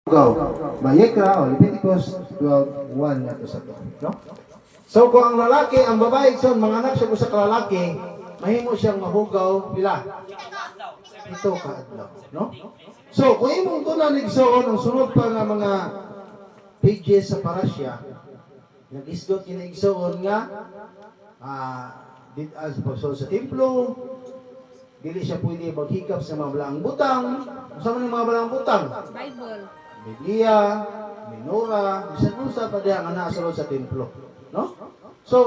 Go. Mayekra o Leviticus 12:1 nga to sa to, no? So kung ang lalaki, ang babae son manganak siya sa lalaki, mahimo siyang mahugaw pila. Ito ka adlaw, no? So kung imong tunan igsoon ang sunod pa nga mga pages sa parasya, nag-isgot kini igsoon nga did as pagsul sa templo, dili siya pwede maghikap sa mga balaang butang. Unsa man yung mga balaang butang? Bible. Biblia, Minora, bisan unsa pa diha nga naa sa templo, no? So,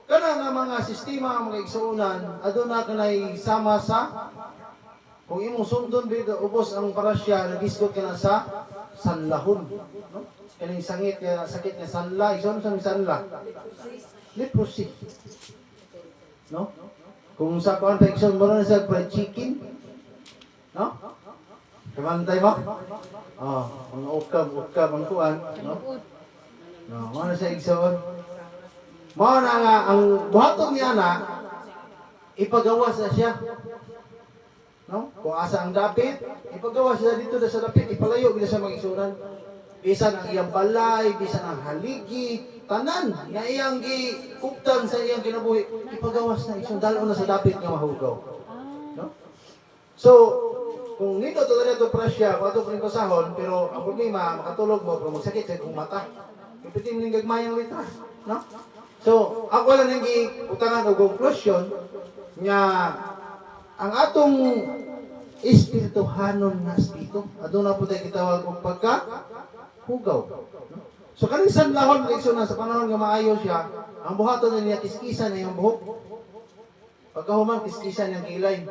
kana nga mga sistema mga igsuonan aduna kanay sama sa kung imong sundon bida ubos ang parasya nagisgot kana sa sanlahon, no? Kaning sakit nga sanla, igsoon sa sanla. Leprosy. No? Kung sa kuan pa igsoon mo na sa fried chicken, no? Kamantay mo? Oh, mga ukab ang kuan, no? No, ano sa igsoon? Mao na nga ang buhaton niya na ipagawas na siya. No? Kung asa ang dapit, ipagawas siya dito sa dapit, ipalayo gila sa mga igsuonan. Bisan ang iyang balay, bisan ang haligi, tanan nga iyang gikuptan sa iyang kinabuhi, ipagawas na igsoon dalo na sa dapit nga mahugaw. No? So, kung nito talaga ito prasya, pato pa rin pasahon, pero ang problema, makatulog mo, pero magsakit sa kong mata. Ipitin mo yung gagmayang litra. No? So, ako lang yung utangan o conclusion, nga ang atong espirituhanon na espiritu, adun na po tayo kitawag kong pagka-hugaw. No? So, kaning sanlahon, na sa panahon nga maayo siya, ang buhaton niya, kiskisan na yung buhok. Pagkahuman, kiskisan yung kilay.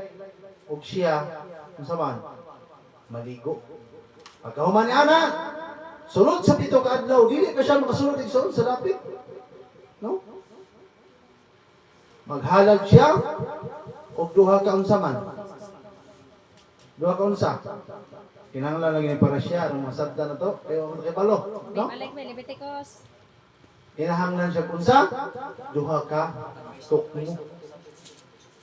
O siya, kung saan? Maligo. Pagkahuman ni Ana, sunod sa 7 ka adlaw, dili pa siya makasunod igsoon sa dapit. No? Maghalag siya o duha ka unsa man. Duha ka unsa. Kinahanglan lang ni para siya ang masabda na to, pero kay balo, no? Balik may Leviticus. Kinahanglan siya unsa? Duha ka tukmo.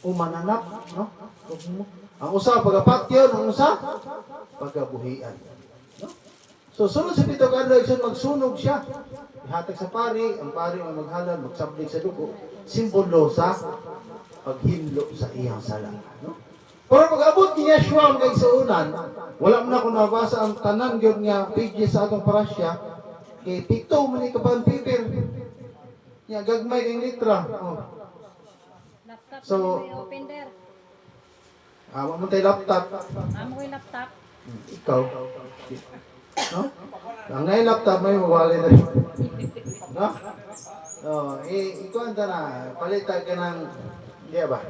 Umananap, no? Tukmo. Ang usa pagapatyon, ang usa pagabuhian. No? So sunod sa 7 ka adlaw, magsunog siya. Ihatag sa pari, ang pari ang maghalal, magsablig sa dugo. Simbolo sa paghinlo sa iyang sala. No? Pero pag-abot ni Yeshua ang kaigsuonan, wala mo na kung nabasa ang tanan gyud nga pages sa atong parasya, kay pito man ikapan paper. Nya gagmay kang litra. Oh. Laptop. So, May open there. Mo tay laptop. Amo ko yung laptop. Ikaw. No? Ang ngay laptop may mawali na rin. No? Ikaw anta na, palitan ka ng, di ba?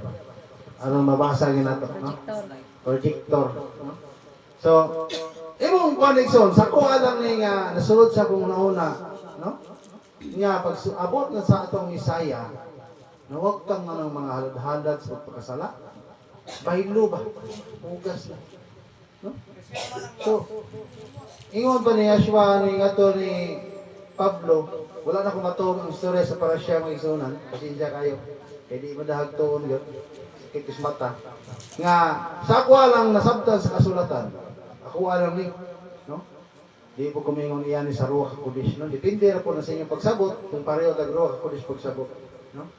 Anong mabasa na to? No? Projector. No? So, imong connection, sa ko alam ni nga, nasulod sa kong nauna, no? Nga, pag abot na sa atong Isaya, na huwag kang ng mga halad-halad sa pagpakasala, bahilo ba? Hugas na. No? So, ingon pa ni Yeshua ni ato ni Pablo, wala na akong matuong ang istorya sa parasya mga igsuonan, pasensya kayo. Kaya di madahag tuon yun, sakit is mata. Nga, sa ako lang nasabtan sa kasulatan, ako alam ni, no? Di po kumingon iyan sa Ruach HaKodesh, no? Depende na po na sa inyong pagsabot, kung pareho tag Ruach HaKodesh pagsabot, no?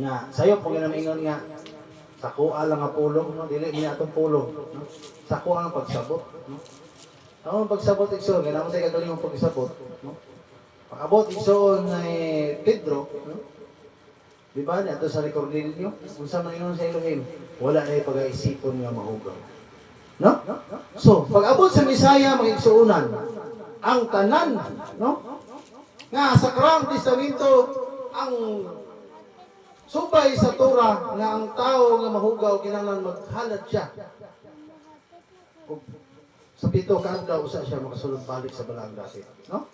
Nga, sayo po ginamingon nga, sako lang nga pulong, no? Dili niya atong pulong, no? Sako ang pagsabot, no? Ang pagsabot igsoon, ganun tayo kagaling ang pagsabot, no? Pag-abot igsoon ni Pedro, no? Di ba niya ito sa Cornelio? Kung saan man yun sa Elohim, wala na yung pag-aisipon nga mahugaw. No? So, pag-abot sa Misaya, mga igsuunan, ang tanan, no? Nga sa Krang Testamento, ang subay sa Torah nga ang tao nga mahugaw kinahanglan maghalad siya. Kung sa 7 ka adlaw usa siya makasulod balik sa balang dapit, no?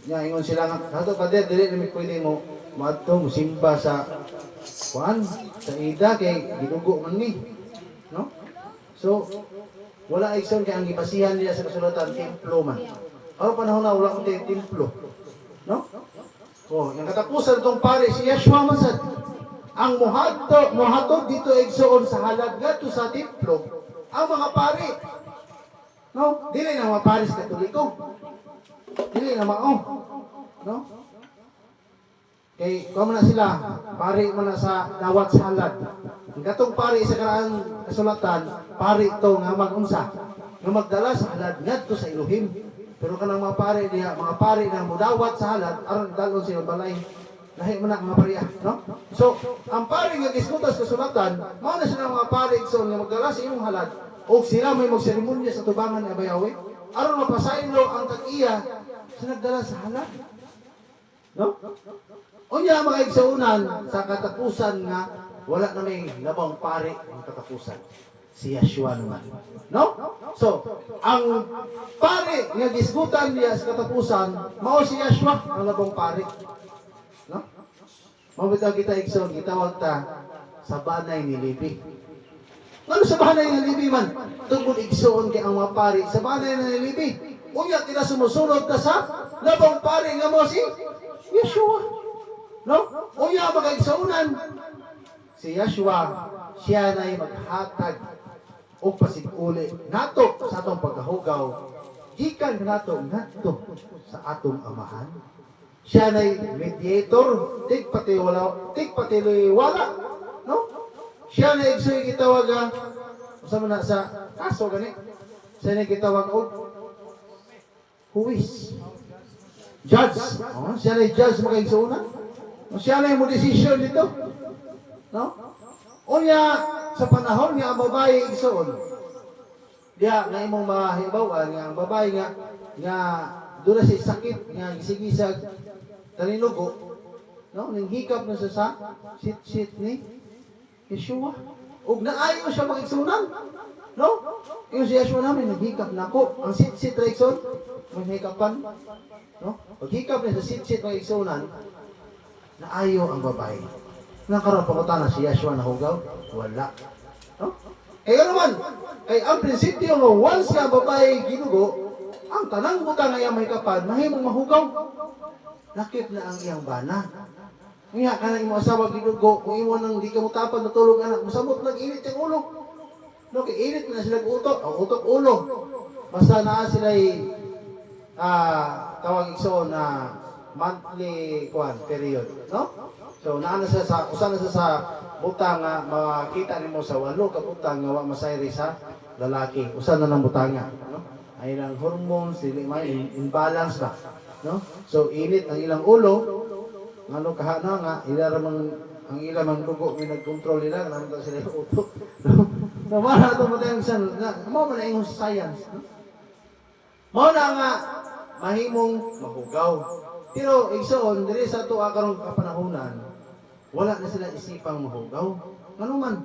Nya ingon sila nga hato pader dili mi pwede mo madto simba sa kuan sa ida kay gidugo man ni, no? So wala igsoon kay ang gibasihan nila sa kasulatan templo man. Aw panahon na wala ko templo, no? Oh, yung katapusan itong pare, si Yeshua Masad, ang muhatod dito igsoon sa halad ngadto sa templo, ang mga pare. No, dili na mga pares Katoliko. Dili na mao. No? Kay kamo na sila, pari mo na sa dawat sa halad. Ang katong pari sa karaan kasulatan, pari to nga mag-unsa, nga magdala sa halad ngadto sa Elohim. Pero kanang mga pari diha, mga pari na mudawat sa halad aron dalon sila balay. Lahi man na mga pariya, no? So, ang pari nga gisgutas kasulatan, mao na sila mga pari igsoon nga magdala sa imong halad o sila may magseremonya sa tubangan ni Abayawe aron mapasaylo ang tag-iya sa nagdala sa halad. No? Unya mga igsuunan sa katapusan nga wala na may labang pari ang katapusan. Si Yeshua naman. No? So, ang pari nga gisgutan niya sa katapusan, mao si Yeshua ang labang pari. No? Mabitaw kita igsoon, gitawag ta sa banay ni Levi. Ano sa banay ni Levi man? Tungkol igsoon kay ang mga pari sa banay ni Levi. Unya kita sumusunod ta sa labang pari nga mo si Yeshua. No? Unya mga igsuunan, si Yeshua, siya na'y maghatag o pasiguli nato sa atong pagkahugaw gikan nato ngadto sa atong amahan. Siya na'y mediator, tigpatiwala, no? Siya na igsoy gitawag usama na sa kaso gani. Siya na gitawag og huwis. Judge. Oh, siya na judge mga igsoon. Siya na mo decision dito. No? Unya sa panahon nga ang babae igsoon. Diya nga imong mahibawan nga ang babae nga dula si sakit nga gisigisag taninugo, no? Ning hikap na sa sit ni Yeshua. Ug naayo siya magigsunan, no? Yung si Yeshua namin naghikap nako. Ang sit ra igsoon, mahikapan, no? Paghikap na sa sit magigsunan, naayo ang babae. Nakaroon pa na si Yeshua na hugaw? Wala. No? Kaya naman, kay ang prinsipyo nga once nga babae ginugo, ang tanang butang nga may kapan, mahimong mahugaw. Lakip na ang iyang bana. Nga ka na imong asawa ginugo, kung imo nang di ka mutapan natulog anak, masamot nag-init yung ulo. No, kay init na sila utok, ang utok ulo. Basta naa sila'y tawag igsoon na monthly period, no? So naa na sa usa na sa butang nga makita nimo sa walo ka butang nga wa masayri sa lalaki. Usa na nang butanga, no? Ay lang hormones, dili may imbalance ba, no? So init ang ilang ulo, ngano kahana nga ang ilang dugo may nagkontrol nila nang sila utok. No, mara to mo tayong san, mo man ang science, no? Mo na nga mahimong mahugaw. Pero igsoon diri sa tuwa karong kapanahonan, wala na sila isipang mahugaw. Ngano man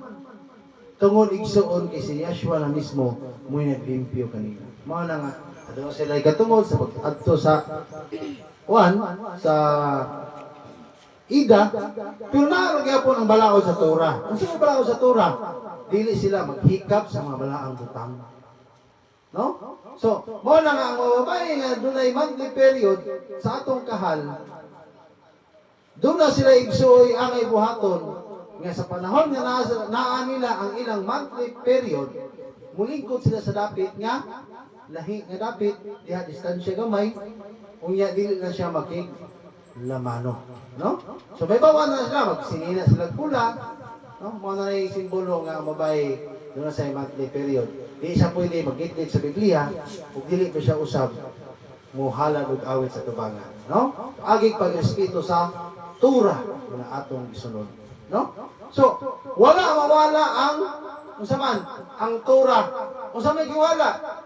tungod igsoon kay si Yeshua na mismo mo'y naglimpyo kanila. Mao na nga adto sila katungod sa pag-adto sa Ida, pero naroon gyapon ang balaod sa Torah. Ang sa balaod sa Torah, dili sila maghikap sa mga balaang butang. No? So, mo na nga ang babae nga dunay monthly period sa atong kahal. Doon na sila igsuoy ang ibuhaton nga sa panahon nga naa nila ang ilang monthly period, mulingkod sila sa dapit nga lahi nga dapit diha distansya gamay, unya dili na siya makig lamano, no? So may bawa na sila, magsinina sila pula, no? Mo na yung simbolo nga ang babae doon sa monthly period. Di siya pwede magitlit sa Biblia, ug dili pa siya usab muhalad ug awit sa tubangan, no? Agig pagrespeto sa Torah na atong gisunod, no? So wala mawala ang unsa man ang Torah. Unsa may giwala?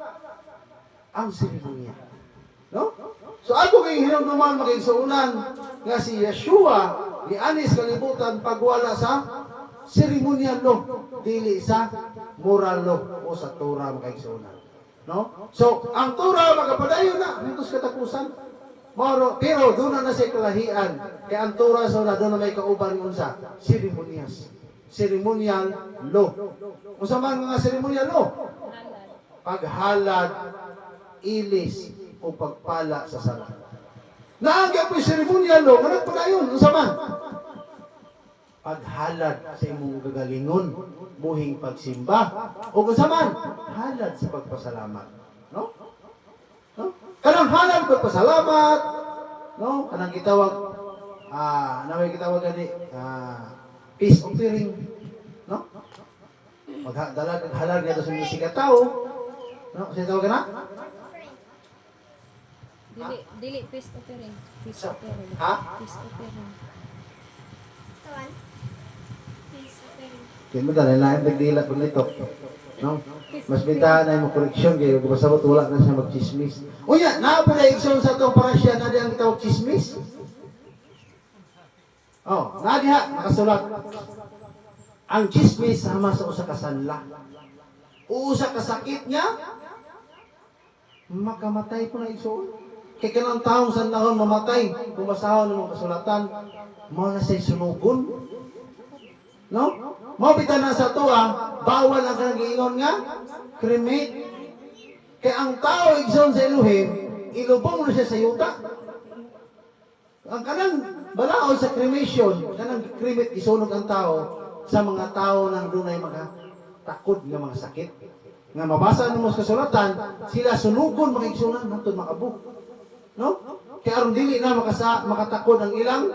Ang seremonya, no? So ako kay hinumduman magigsuunan nga si Yeshua ni anis kalibutan pagwala sa ceremonial law, dili sa moral law o sa Torah magigsuunan, no? So ang Torah magapadayon na dito sa katapusan. Pero doon na siya kalahian. Kaya ang Torah sa una, doon na may kauban unsa ceremonias. Ceremonial law. Unsa man mga ceremonial law? Paghalad, ilis, o pagpala sa sala. Naagya po yung ceremonial law, ganun po na yun. Unsa man? Paghalad sa imong gagalingon, buhing pagsimba, o unsa man? Halad sa pagpasalamat. No? No? Kanang hanap ko pasalamat, no? Kanang gitawag naway gitawag gani peace offering, no? Magdala kag halal nga sa mga tao, no? Kasi tawag na? Dili peace offering. Peace offering. Ha? Peace offering. Kaya mo dahil lain nagdila ko nito. No? Mas bintahan na yung koreksyon kayo. Kung masabot wala na siya mag-chismis. O yan, naapo na ikson sa itong parasya na di ang itawag chismis. Oh, nadiha, nakasulat. Ang chismis sama sa usa ka sanla. Usa ka sakit niya, makamatay po na ikson. Kaya kanang taong sanlahon mamatay. Kung basahon ng mga kasulatan, mo na siya'y sunugon. No? Mabita na sa tuwa, bawal ang kanang giingon nga, cremate. Kaya ang tao igsoon sa Elohim, ilubong na siya sa yuta. Ang kanang balaod sa cremation, kanang cremate isunog ang tao sa mga tao nang dunay mga takod nga mga sakit. Nga mabasa nimo sa kasulatan, sila sunugon mga igsunan hangtod makabuk. No? Kaya aron dili na makatakod ang ilang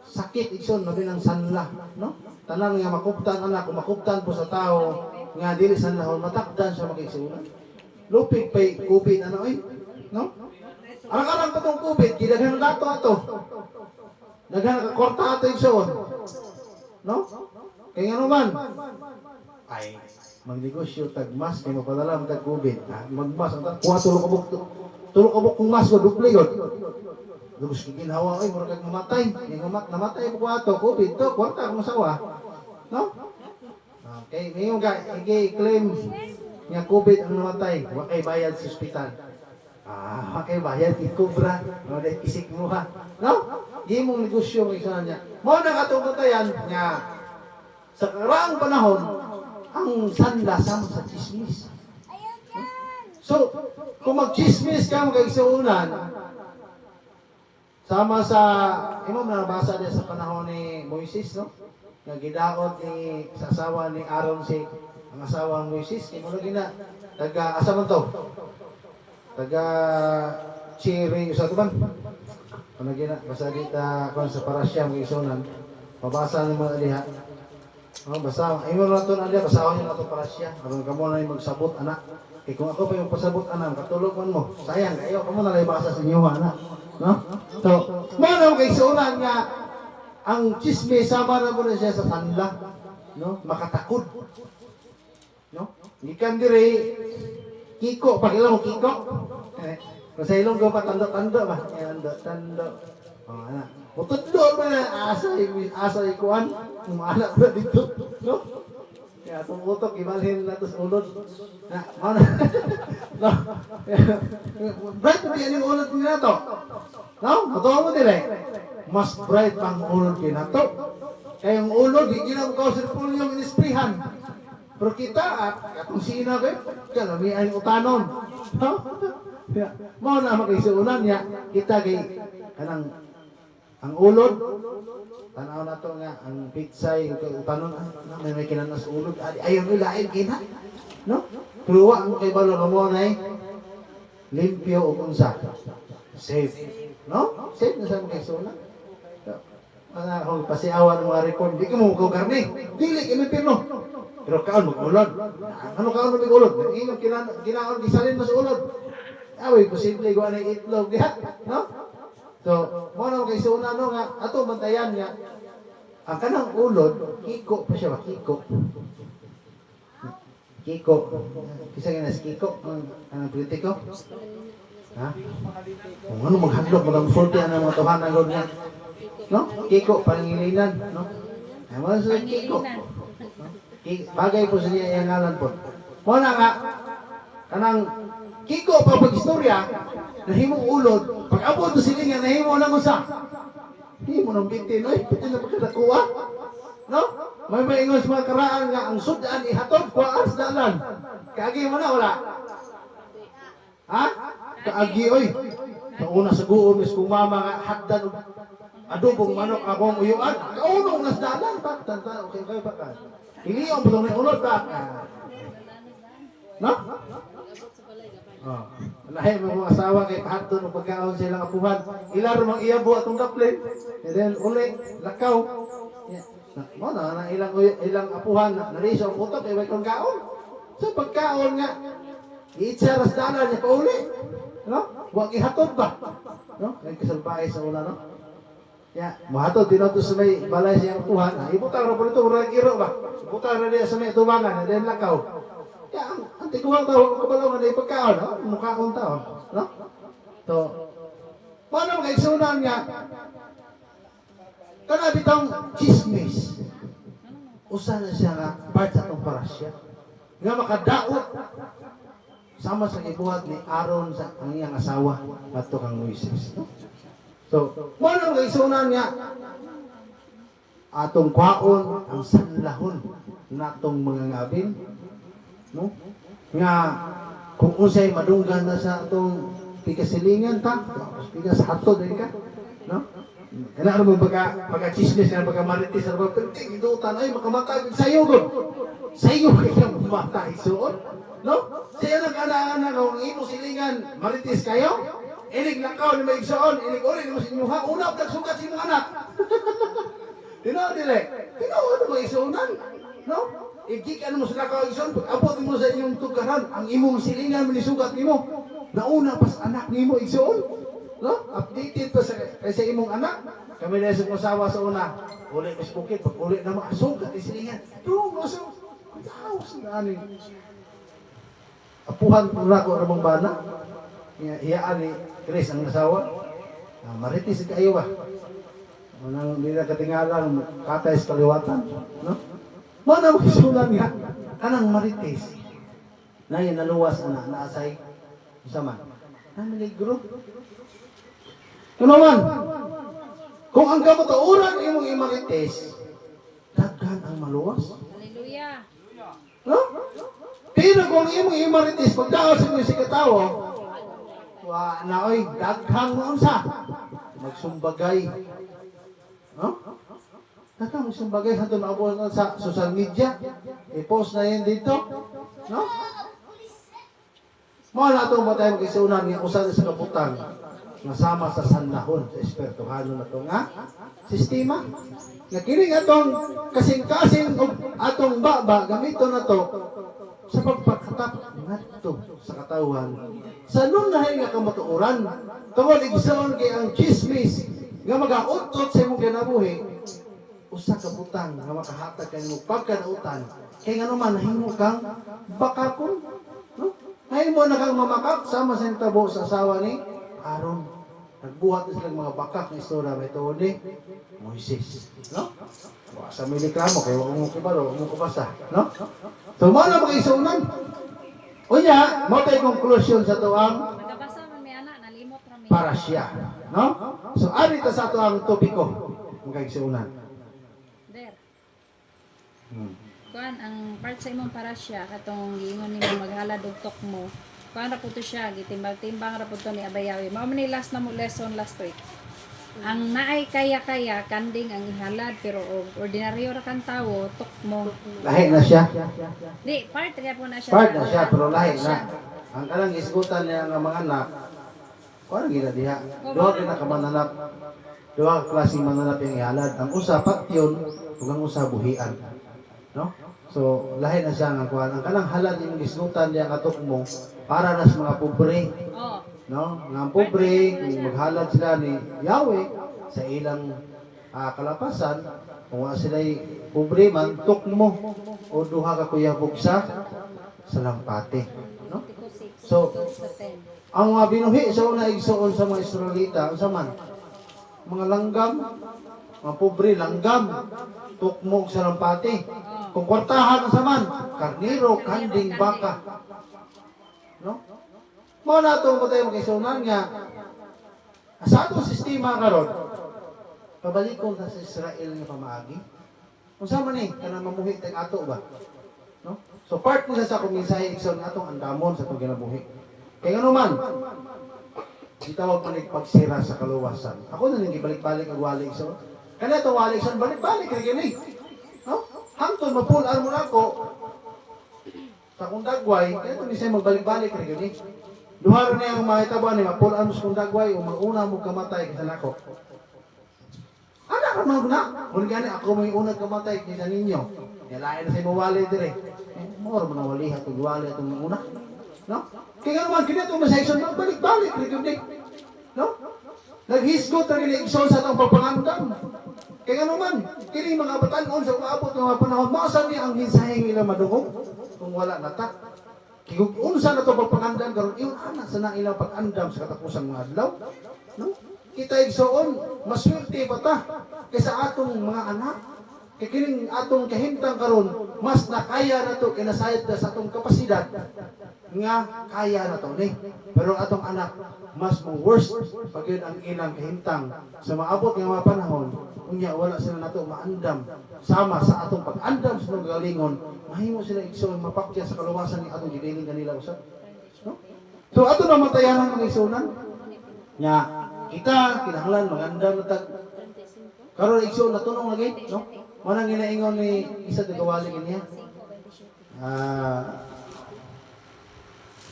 sakit igsoon mabilang sanla, no? Tanan nga makuptan anak, makuptan po sa tao nga dili sanlahon matakdan siya makigsunan. Lupig pay COVID ano no? Arang-arang pa tong COVID, gidaghan na dato ato. Daghan ka korta ato igsoon. No? Kaya nga naman ay magnegosyo tag mas kay mapadala mo tag COVID. Magmas ang kuha tulog kabuk kung mas ko duple gud. Lugos giginhawa ay murag kag namatay. Yung namatay mo ko ato COVID to kwarta kung masawa. No? Okay, ngayon ka i-claim nga COVID ang namatay, wa kay bayad sa ospital. Wa kay bayad ikobra, no dai isik mo ha. No? Di mo negosyo ng isa niya. Mo na katong katayan nga sa karaang panahon ang sanla sama sa chismis. So, kung mag-chismis ka magkaigsuunan, sama sa, imo nabasa din sa panahon ni Moises, no? Nagidaot ni, sa asawa ni Aaron si, ang asawa ni Moises, imo na gina, asa man to? Chiri, usa to man? Ano gina, basta dita, kung sa parasya, magkaigsuunan, mabasa ni mga liha. Basta, imo na ito na liha, basahan nyo na ito parasya, karon kamo na yung magsabot, anak. Eh kung ako pa yung pasabot anak, katulog man mo. Sayang, kayo kamo na lang basa sa inyo anak. No? So, mano kay suunan nga ang chismis sama na mo na siya sa sanla, no? Makatakod. No? Gikan dire kiko, pakila mo kiko. Sa ilong ko pa tando ba? Tando. Oh, anak. Mutudlo man na asa ikuan, anak na dito, no? Ya, itong utok, ibalhin natin sa ulod. No? Bright mo yan yung ulod nila to. No? Matuwa mo dire. Mas bright pang ulod nila to. Kaya yung ulod, hindi na ko sa pulyo yung inisprihan. Pero kita, kung sina ko, kalamihan yung utanon. No? Mau na makisuunan niya, kita kay kanang ang ulod, tanaw na to nga, ang pitsay, utanon, may kinanas ulod, ayaw nilain kina, no? Tuwa ang kay balo mo na limpyo o unsa. Safe, no? Safe na sa mga kaisuna. Kung pasiawan ng mga record, di ka mo karne, dili kami pirno. Pero kaon mag-ulod. Ano kaon mag-ulod? Ingong kinaon, gisalin mo sa ulod. Away, posible gawa na itlog diha, no? So, mo na kay suna no nga ato bantayan nga ang kanang ulod kiko pa siya ba kiko. Kiko. Kisa nga nas kiko ang politiko. Ha? Kung ano maghadlok mo ang sulti ang mga tuhanan gud nga. No? Kiko pangilinan, no? Ay mo sa kiko. Bagay po sa niya ang ngalan po. Mo na nga kanang kiko pa pag-istorya nahimong ulod, pag abot to sila nga, nahimo lang usa. Himo ng bitin, oy, pwede na pagkadakuha. No? May maingon sa mga karaan nga, ang sudan ihatod, kuhaan sa dalan. Kaagi mo na, wala? Ha? Kaagi, oy. Sa una sa guon, is kung mama nga, hatdan, adobong manok, akong uyuan, kaunong nas dalan, tanta, okay, ba ka? Iliong, putong may ulod ba? No? Oh. Lahi mo mga asawa kay pahatod ng pagkaon sa ilang apuhan. Ilar mang iyabo atong kaplin. And then uli lakaw. Yeah. Mo na ilang apuhan nariso ang utok kay way kong kaon. So pagkaon nga iitsaras dala niya pauli. No? Wa gihatod ba? No? Kay kasalbahay sa una no. Ya, mahatod dinoto sa may balay siyang apuhan. Ibutang ra po ito murag iro ba? Ibutang ra diya sa may tubangan and then lakaw. Ya, ang tiguang tao, kabalaw nga na ipagkaon, no? Mukha kong tao, no? So, paano mga isunan nga, kana bitang chismis, usa na siya nga, part sa itong parasya, nga makadaot, sama sa ibuhat ni Aaron sa ang iyang asawa, at kang Moises, no? So, paano mga isunan nga, atong kwaon, ang sanlahon, natong mga ngabin, no? Nga kung unsay madunggan na sa atong pigasilingan ta, pigas hatod din ka, no? Kana mo pagka chismis na pagka maritis sa mga penting idutan ay makamatay sayo gud. Sayo kaya mamatay suot, no? Siya nag-ana kung imo silingan maritis kayo, inig lakaw ni maigsoon, inig uli ni mo sa inyo ha, una nagsugat sa imong anak. Tino dile. Tino ano mo isunan, no? Igikan mo sa nakaigsoon, pag abot mo sa inyong tugaran, ang imong silingan manisugat nimo. Nauna pas anak nimo igsoon. No? Updated pa sa kaysa imong anak. Kami na sa usawa sa una. Uli mas bukit, pag uli na makasugat isilingan. Doon, maso. Taos na aning. Apuhan ko na ko ramang bana. Iyaan ni Chris ang nasawa. Maritis kayo ba? Unang hindi na katingalan, katay sa kaliwatan. No? Mana mo isulan nga, kanang marites. Na yun, naluwas na, naasay. Sama. Namiligro. Kung naman, kung ang kamatuuran imong imarites, daghan ang maluwas. Hallelujah. No? Pero kung imong imarites, pag daos mo si katawo, naoy, daghang noon sa magsumbagay. No? Tatang isang bagay hantong naabot na sa social media. I-post na yan dito. No? Mga na itong matay mag-isunan nga usan sa kabutang nasama sa sanlahon sa espertuhano na ito nga sistema. Nga kining atong kasing-kasing o atong baba gamito na to sa pagpakatap ngadto sa katawan. Sa nun na nga kamatuoran, tungod igsoon kay ang chismis nga mag-autot sa imong kinabuhi, usa ka butang nga makahatag kanimo pagkanautan kay ngano man nahimo kang bakakon, no? Nahimo na kang mamakak sama sa tabo sa asawa ni Aaron. Nagbuhat na silang mga bakak na istorya may tuod ni Moises, no? Wa sa may reklamo kay wa mo kibalo, mo kubasa, no? So mo na mag-isunan. Unya, mo tay conclusion sa tuang Nagabasa man may anak, nalimot ra mi. parasya, no? So ari ta sa tuang topiko mag-isunan. Kuan ang part sa imong parasya katong giingon nimo maghalad og tok mo. Kuan ra pud to siya gitimbang-timbang ra pud to ni Abayawi. Mao man ni last na mo lesson last week. Ang naay kaya-kaya kanding ang ihalad pero ordinaryo ra kan tawo tok mo. Lahi na siya. Di part ra po na siya. Part na siya pero lahi na. Ang kanang isgutan niya nga mga anak, kuan gila diha. Duha ka na ka mananap. Duha ka klaseng mananap yung ihalad. Ang usa patyon, ug ang usa buhian. No? So, lahi na siya nga kuan. Ang kanang halad yung isgutan niya katok mo para na sa mga pobre. Oh. No? Nga ang pobre, maghalad sila ni Yahweh sa ilang kalapasan, kung wala sila'y pobre man, tok mo o duha ka kuya bugsa sa lampate. No? So, ang mga binuhi sa una igsoon sa mga Israelita, ang saman, mga langgam, mga pobre, langgam, tukmog sa lampate. Kung kwartahan ang saman, karniro, kanding, baka. No? Mga nato mo tayo mag-isunan nga, sa atong sistema karon, pabalikon na sa Israel nga pamaagi. Kung saan man kanang mamuhi tayong ato ba? No? So part mo sa akong mensahe, igsoon atong andamon sa itong ginabuhi. Kaya nga naman, itawag man pagsira sa kaluwasan. Ako na nang ibalik-balik ang wali igsoon. Kaya itong wali igsoon, balik-balik rin yun no? Hangtod, mapulaan mo na ako sa kong dagway, kaya ito niya magbalik-balik rin yun Duha ron niya ang mahitabuan ni mapulaan mo sa kong dagway o mauna mo kamatay kaysa nako. Anak ka na. Kung gani ako may unang kamatay kaysa ninyo. Nalain na sa imo wali dire. Moro mo na wali hatong wali atong una. No? Kaya naman kini itong masayson balik-balik rin. No? Naghisgot ang iniigsoon sa itong papangandam. Kaya naman, kini mga batanon sa umaabot ng mga panahon, maasan niya ang hinsahing ilang madungog kung wala na ta. Kung unsa na ito papangandam, karon iyon anak sa nang ilang pag-andam sa katapusang mga adlaw. No? Kita igsoon, maswerte pa ta kaysa atong mga anak. Kaya kining atong kahimtang karon, mas nakaya na ito kinasayad na sa atong kapasidad nga kaya na ito ni. Pero atong anak, mas mong worst pag yun ang ilang kahimtang sa maabot ng mga panahon, kunya wala sila nato maandam sama sa atong pag-andam sa mga galingon, mahimo sila igsoon mapakya sa kaluwasan ni atong gidiling kanila usab. No? So ato na matayanan ng igsunan nya kita kinahanglan magandam na tag karon igsoon na tunong lagi, no? Manang ginaingon ni isa gawali kaniya.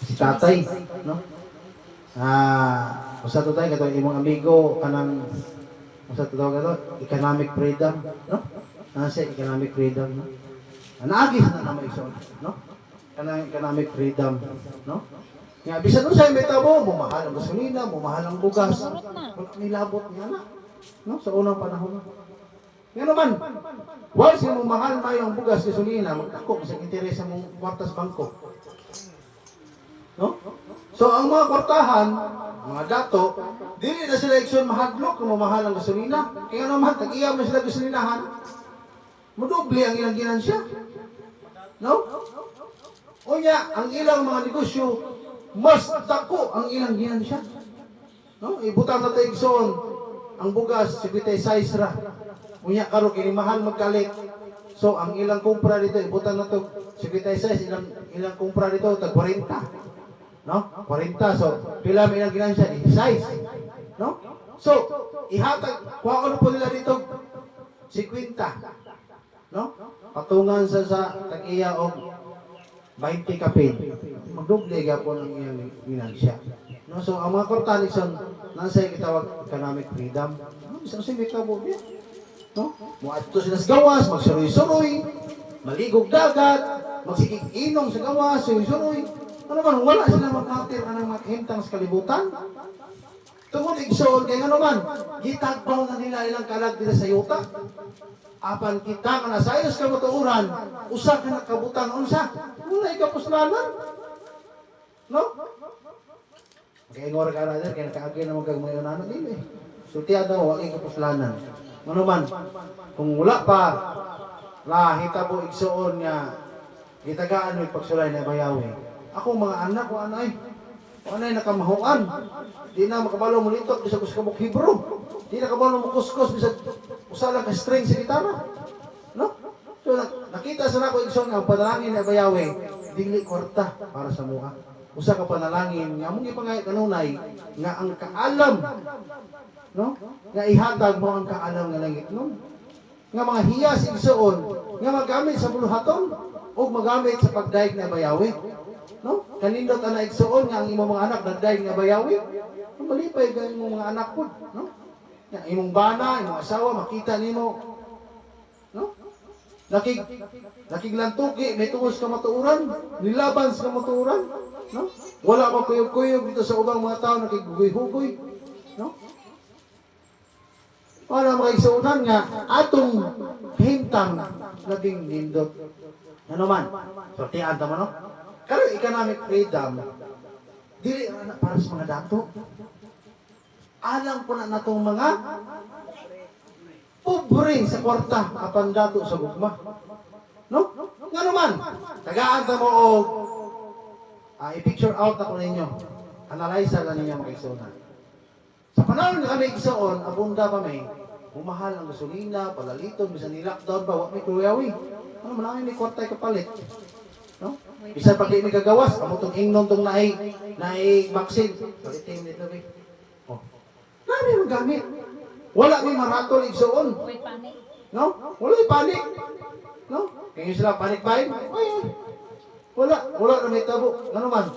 Si tatay, no? Usa to tayo kato imong amigo kanang usa to kato economic freedom, no? Nasa economic freedom, no? Naagis na naman igsoon, no? Kanang economic freedom, no? Nga bisan usay metabo, mumahal ang gasolina, mumahal ang bugas. Wala nilabot niya na, no? Sa unang panahon. Nga naman, once yung mahal tayo ang bugas, gasolina, magdako sa interes sa mong kwartas bangko. No? So, ang mga kwartahan, mga dato, dili na sila iksyon mahadlok kung mamahal ang gasolina. Kaya naman, tag-iya mo sila gasolinahan, madoble ang ilang ginansya. No? O niya, ang ilang mga negosyo, mas dako ang ilang ginansya. No? Ibutang na tayo iksyon, ang bugas, 56 ra. Unya karo kini mahal magkalit. So ang ilang kumpra dito ibutan na to 56 ilang kumpra dito tag 40. No? 40 so pila may ilang ginansya 16. No? So ihatag kuha po nila dito 50. No? Patungan sa tag-iya og 20 kapin. Magdoble gyapon ang iyang ginansya. No? So ang mga kortalikson nasa gitawag economic freedom. No? Isa sige ka mo no? Muadto sila sa gawas, magsuroy-suroy, maligog dagat, magsigig inom sa gawas, suroy-suroy. Ano man, wala sila magkatir anang maghimtang sa kalibutan. Tungod igsoon kay ano man, gitagbaw na nila ilang kalag dila sa yuta. Apan kita nga nasayos ka matuuran, usa ka nakabutan unsa? Wala ikapuslanan. No? Kaya ngora ka na dyan, kaya nakaagi na magkagmayon na dili. Sultihan mo, wala ikapuslanan. Ano man, kung wala pa, hitabo igsoon nga, gitagaan mo pagsulay na bayawi. Ako mga anak ko, anay nakamahuan. Di na makabalo mo litot, bisa kus kabuk Hebrew. Di na kabalo mo kuskus, bisa usala ka string sa gitara. No? So, nakita sa nako igsoon nga, panalangin na bayawi, dili kwarta para sa muha. Usa ka panalangin, nga mong ipangay kanunay, nga ang kaalam, no? Nga ihatag mo ang kaalam nga langit no? Nga mga hiyas igsoon nga magamit sa buluhaton o magamit sa pagdaig na bayawi, no? Kanindot ana igsoon nga ang imong mga anak nagdaig nga bayawi, malipay ka imong mga anak pod, no? Nga imong bana, imong asawa makita nimo, no? Nakiglantuki, may tungos ka matuuran, nilaban sa matuuran, no? Wala pa kuyog-kuyog dito sa ubang mga tao nakigugoy-hugoy, no? Para makigsuunan nga atong hintang labing nindot. Ano man? Sortihan tama no? Pero economic freedom dili na para sa mga dato. Alam po na natong mga pobre sa kwarta apan dato sa gugma. No? Nga naman, tagaan ta mo og i-picture out ako ninyo. Analyze lang ninyo makigsuunan. Sa panahon nga kami igsoon, abunda pa may umahal ang gasolina, palaliton, bisan ni-lockdown pa, wak may kuyawi. Ano man may kwartay kapalit. No? Bisan pag di may kagawas, amo tong ingnon tong naay vaccine. Palitin nito ba? Oh. Nami ang gamit. Wala may maratol igsoon. No? Wala may panik. No? Kaya sila panik ba? Ay. Wala na may tabo. Ano man?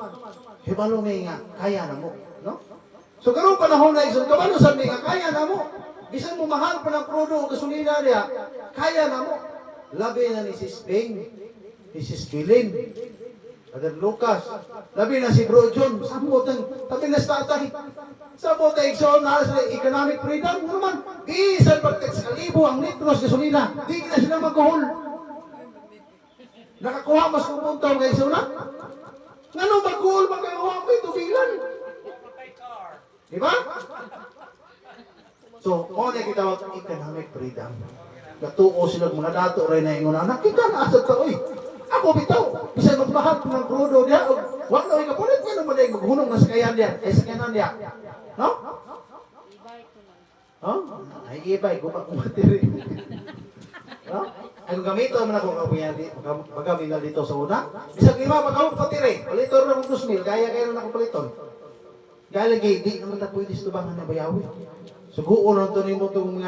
Hibalo may nga, kaya na mo. No? So, karong panahon na iso, kabalo sa may nga, kaya na mo. Bisan mo mahal pa ng krudo o gasolina niya, kaya na mo. Labi na ni Sis Bing, ni Sis Bilin, Brother Lucas, labi na si Bro John, sabot ng tabi na sa tatay. Sabot na ikso na sa economic freedom. Ano man? Isan pag-text kalibo ang litros gasolina. Di na sila mag-uhol. Nakakuha mas kumunta mga ikso na. Ngano mag-uhol magkakuha ko yung tubigan? Di ba? So, mo na kita wag economic freedom. Natuo sila mga dato rin na ingon anak kita na asad ka oy. Ako bitaw, bisa magmahal ng krudo diya. Wag na oy kapulit nga naman ay maghunong na sakayan diya, ay sakayanan diya. No? Oh, ay ibay ko pa kumatiri. No? Ang gamito man ako kapuyadi, magamin na dito sa una. Bisag lima pag-awag patiri, palitor na mong 2,000, kaya na ako paliton. Kaya lagi, di naman na pwede stubangan na bayawi. Suguon ang tunin mo itong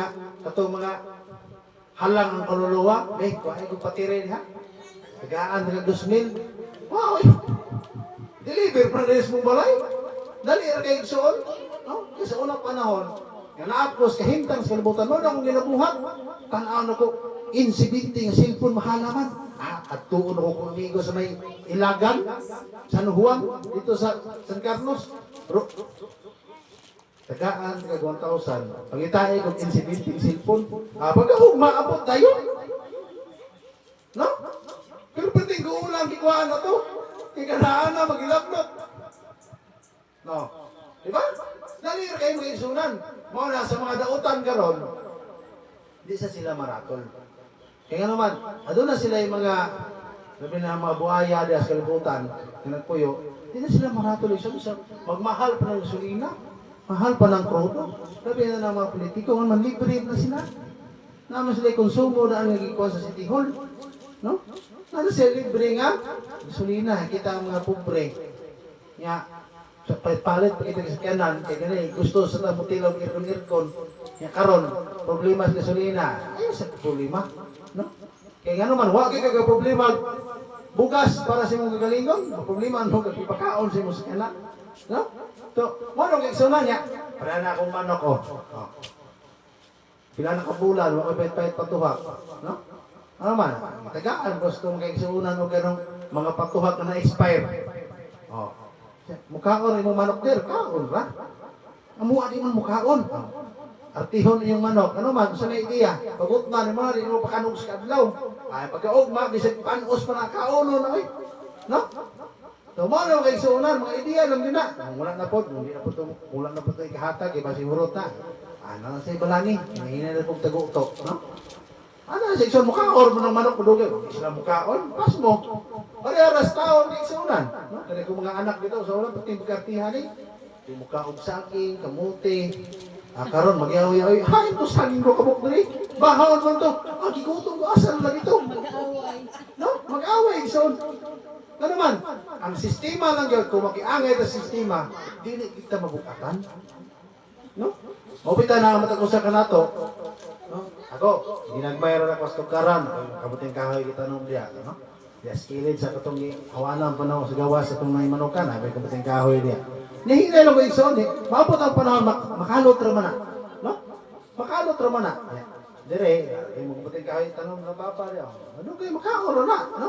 mga halang ang kaluluwa. Eh, kuha ko patiri ha. Tagaan na 2,000. Wow, eh. Deliver pa rin mong balay. Dali na kayo suon. No? Kasi unang panahon, yung naapos, kahintang sa kalibutan mo, na akong ginabuhat. Tanaw na ko, insibinti ng cellphone mahalaman. At tuon ako kung amigo sa may Ilagan, San Juan, dito sa San Carlos. Tagaan, taga 1,000. Pagitay kong insibinti ng cellphone. Pagkahog, maabot tayo. No? Pero pwedeng guulang kikuhaan na to. Ikanaan na, mag-ilapnot. No? Diba? Nalir kayo mga isunan. Muna sa mga dautan karon, hindi sa sila maratol. Kaya nga naman, adun na sila yung mga, sabi na mga buhaya sa kalibutan, na nagpuyo, hindi na sila maratol. Isa magmahal pa ng gasolina, mahal pa ng krudo. Sabi na ng mga politiko, man libre na sila. Naman sila konsumo na ang nagikuha sa City Hall. No? Ano sila libre nga? Gasolina, kita ang mga pobre. Nga, sa palit pa kita sa kanan, kaya ganun, gusto sa namutilaw irkon-irkon. Nga karon, problema sa gasolina. Ayun sa problema. No? Kaya nga naman, wag ka problema. Bugas para sa mong gagalingon. Problema ano, kagipakaon sa mong sa kanan. No? So, manong iksunan niya. Para na akong manok ko. Oh. Pila na kabulan, makapait-pait patuhak. No? Ano man? Tagaan, gusto mong iksunan o ganong mga patuhak na na-expire. Oh. Mukaon yung manok der, kaon ra. Amuha di man mukaon. Artihon yung manok. Ano man, sa may idea. Pagutman, yung mga rin mo pakanog sa kadlaw. Ay, pagkaugma, bisag panos pa na kaono na eh. No? So, mga nang kaigsuunan, mga ideya lang din na. Wala na po, hindi na po ito, wala na po ito ikahatag, iba si Hurot na. Ano na sa ibalani, hinahinay na pong tagutok, no? Ano na sa iksuun, mukaon mo ng manok ko dugay. Hindi sila mukaon, pas mo. Pare-aras taon, kaigsuunan. No? Kaya kung mga anak dito, sa wala, pati magkartihan eh. Yung mukaog saking, kamuti. Karon magyaw-yaw, ha, ito saging ko kabuk dali. Bahawon mo ito. Gigutong ko, asal lang ito. Mag-aaway. No? Mag-away, iksuun. Ano man, ang sistema lang yun, kung makiangay na sistema, dili kita mabukatan. No? Maupita na matagusa ka na to. No? Ako, ginagmayroon ako sa tugaran. Kabuting kahoy kita nung diya. No? Diya, skilid sa katong hawanan pa na sa gawas sa itong may manukan. Abay kabuting kahoy diya. Nahinay lang ko yung soon. Maapot ang panahon, makalot raman na. No? Makalot raman na. Dire, yung kabuting kahoy tanong na papa diya. Ano kayo makakuro na? No?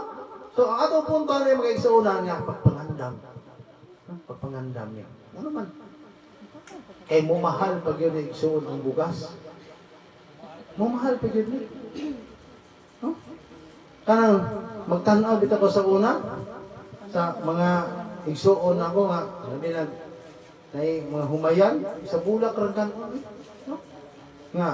So, ang atong punto na yung mga igsuunan niya, pagpangandam. Pagpangandam niya. Ano man? Kaya mumahal pag yun yung igsuon ang bugas. Mumahal pag yun. No? Kanang magtanaw dito ko sa una, sa mga igsuon ako nga, sabi na, mga humayan, sa bulak rin kanon. No? Nga,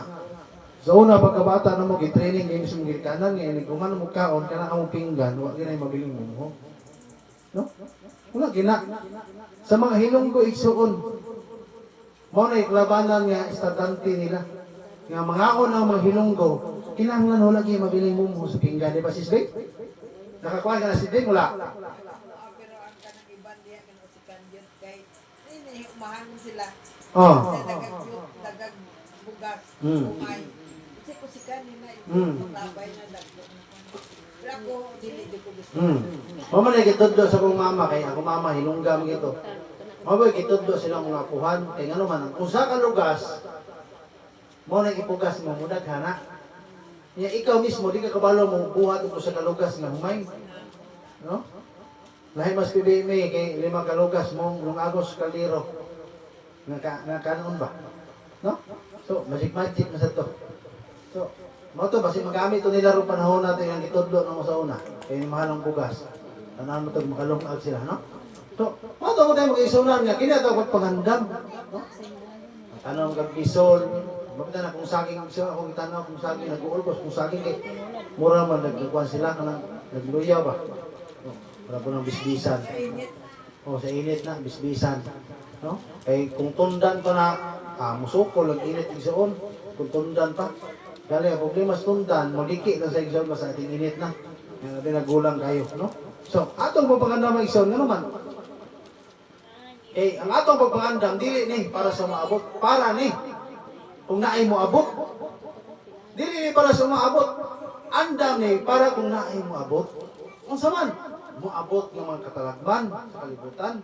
sa una, pagkabata na mo, gitraining kayo sa mga kanan, ngayon, kung ano mo kaon, kana ang pinggan, huwag ginay mabiling mo. No? Wala, gina. Sa mga hilonggo, igsuon. Mo na iklabanan nga, estadante nila. Nga mga on ang mga hilonggo, kinahanglan wala kayo mabiling mo sa pinggan. Di ba, Sis Beng? Nakakuha ka na si Beng, wala? Pero ang kanang iban diya kanang si Kandiot kay ini umahan sila. Oh. Dagag bugas, umay. Kasi ko si kanina Mm. labay na dagdag. Pero ako, dili di ko gusto. Mama na kitudlo sa akong mama, kay ako mama, hilunggam gito. Mama, kitudlo silang mga kuhan, kay nga naman, kung sa kalugas, mo na ipugas mo, mudag hana. Nya ikaw mismo, di ka kabalo mo buhat ito sa kalugas nga humay. No? Lahi mas PBM, kay 5 kalugas mo, nung Agos Kaliro. Kanon ba? No? So, magic na sa to. So, mo to, basi magamit ito nila rin panahon natin yung itudlo ng sa una. Kaya yung mahalang bugas. Tanahan mo ito, makalungag sila, no? So, mo to mo tayo mag-isunan nga, kinatawag panghandam. No? Tanong kag bisol, mabita na kung saging siya, kung tanaw kung saging nag-uulbos, kung saging kay mura man nagkukuhan sila kanang nagluya ba. No, para po ng bisbisan. O sa init na bisbisan, no? Kay kung tundan pa na musukol ang init igsoon, kung tundan pa. Dali ang problema sa tundan, magiki na sa igsoon sa ating init na. Nga nagulang kayo, no? So, atong pagpangandam igsoon nga naman. Ang atong pagpangandam dili ni para sa maabot, para ni kung naay mo abot. Dili ni para sa maabot. Andam ni para kung naay mo abot. Unsa man moabot ng mga katalagman sa kalibutan,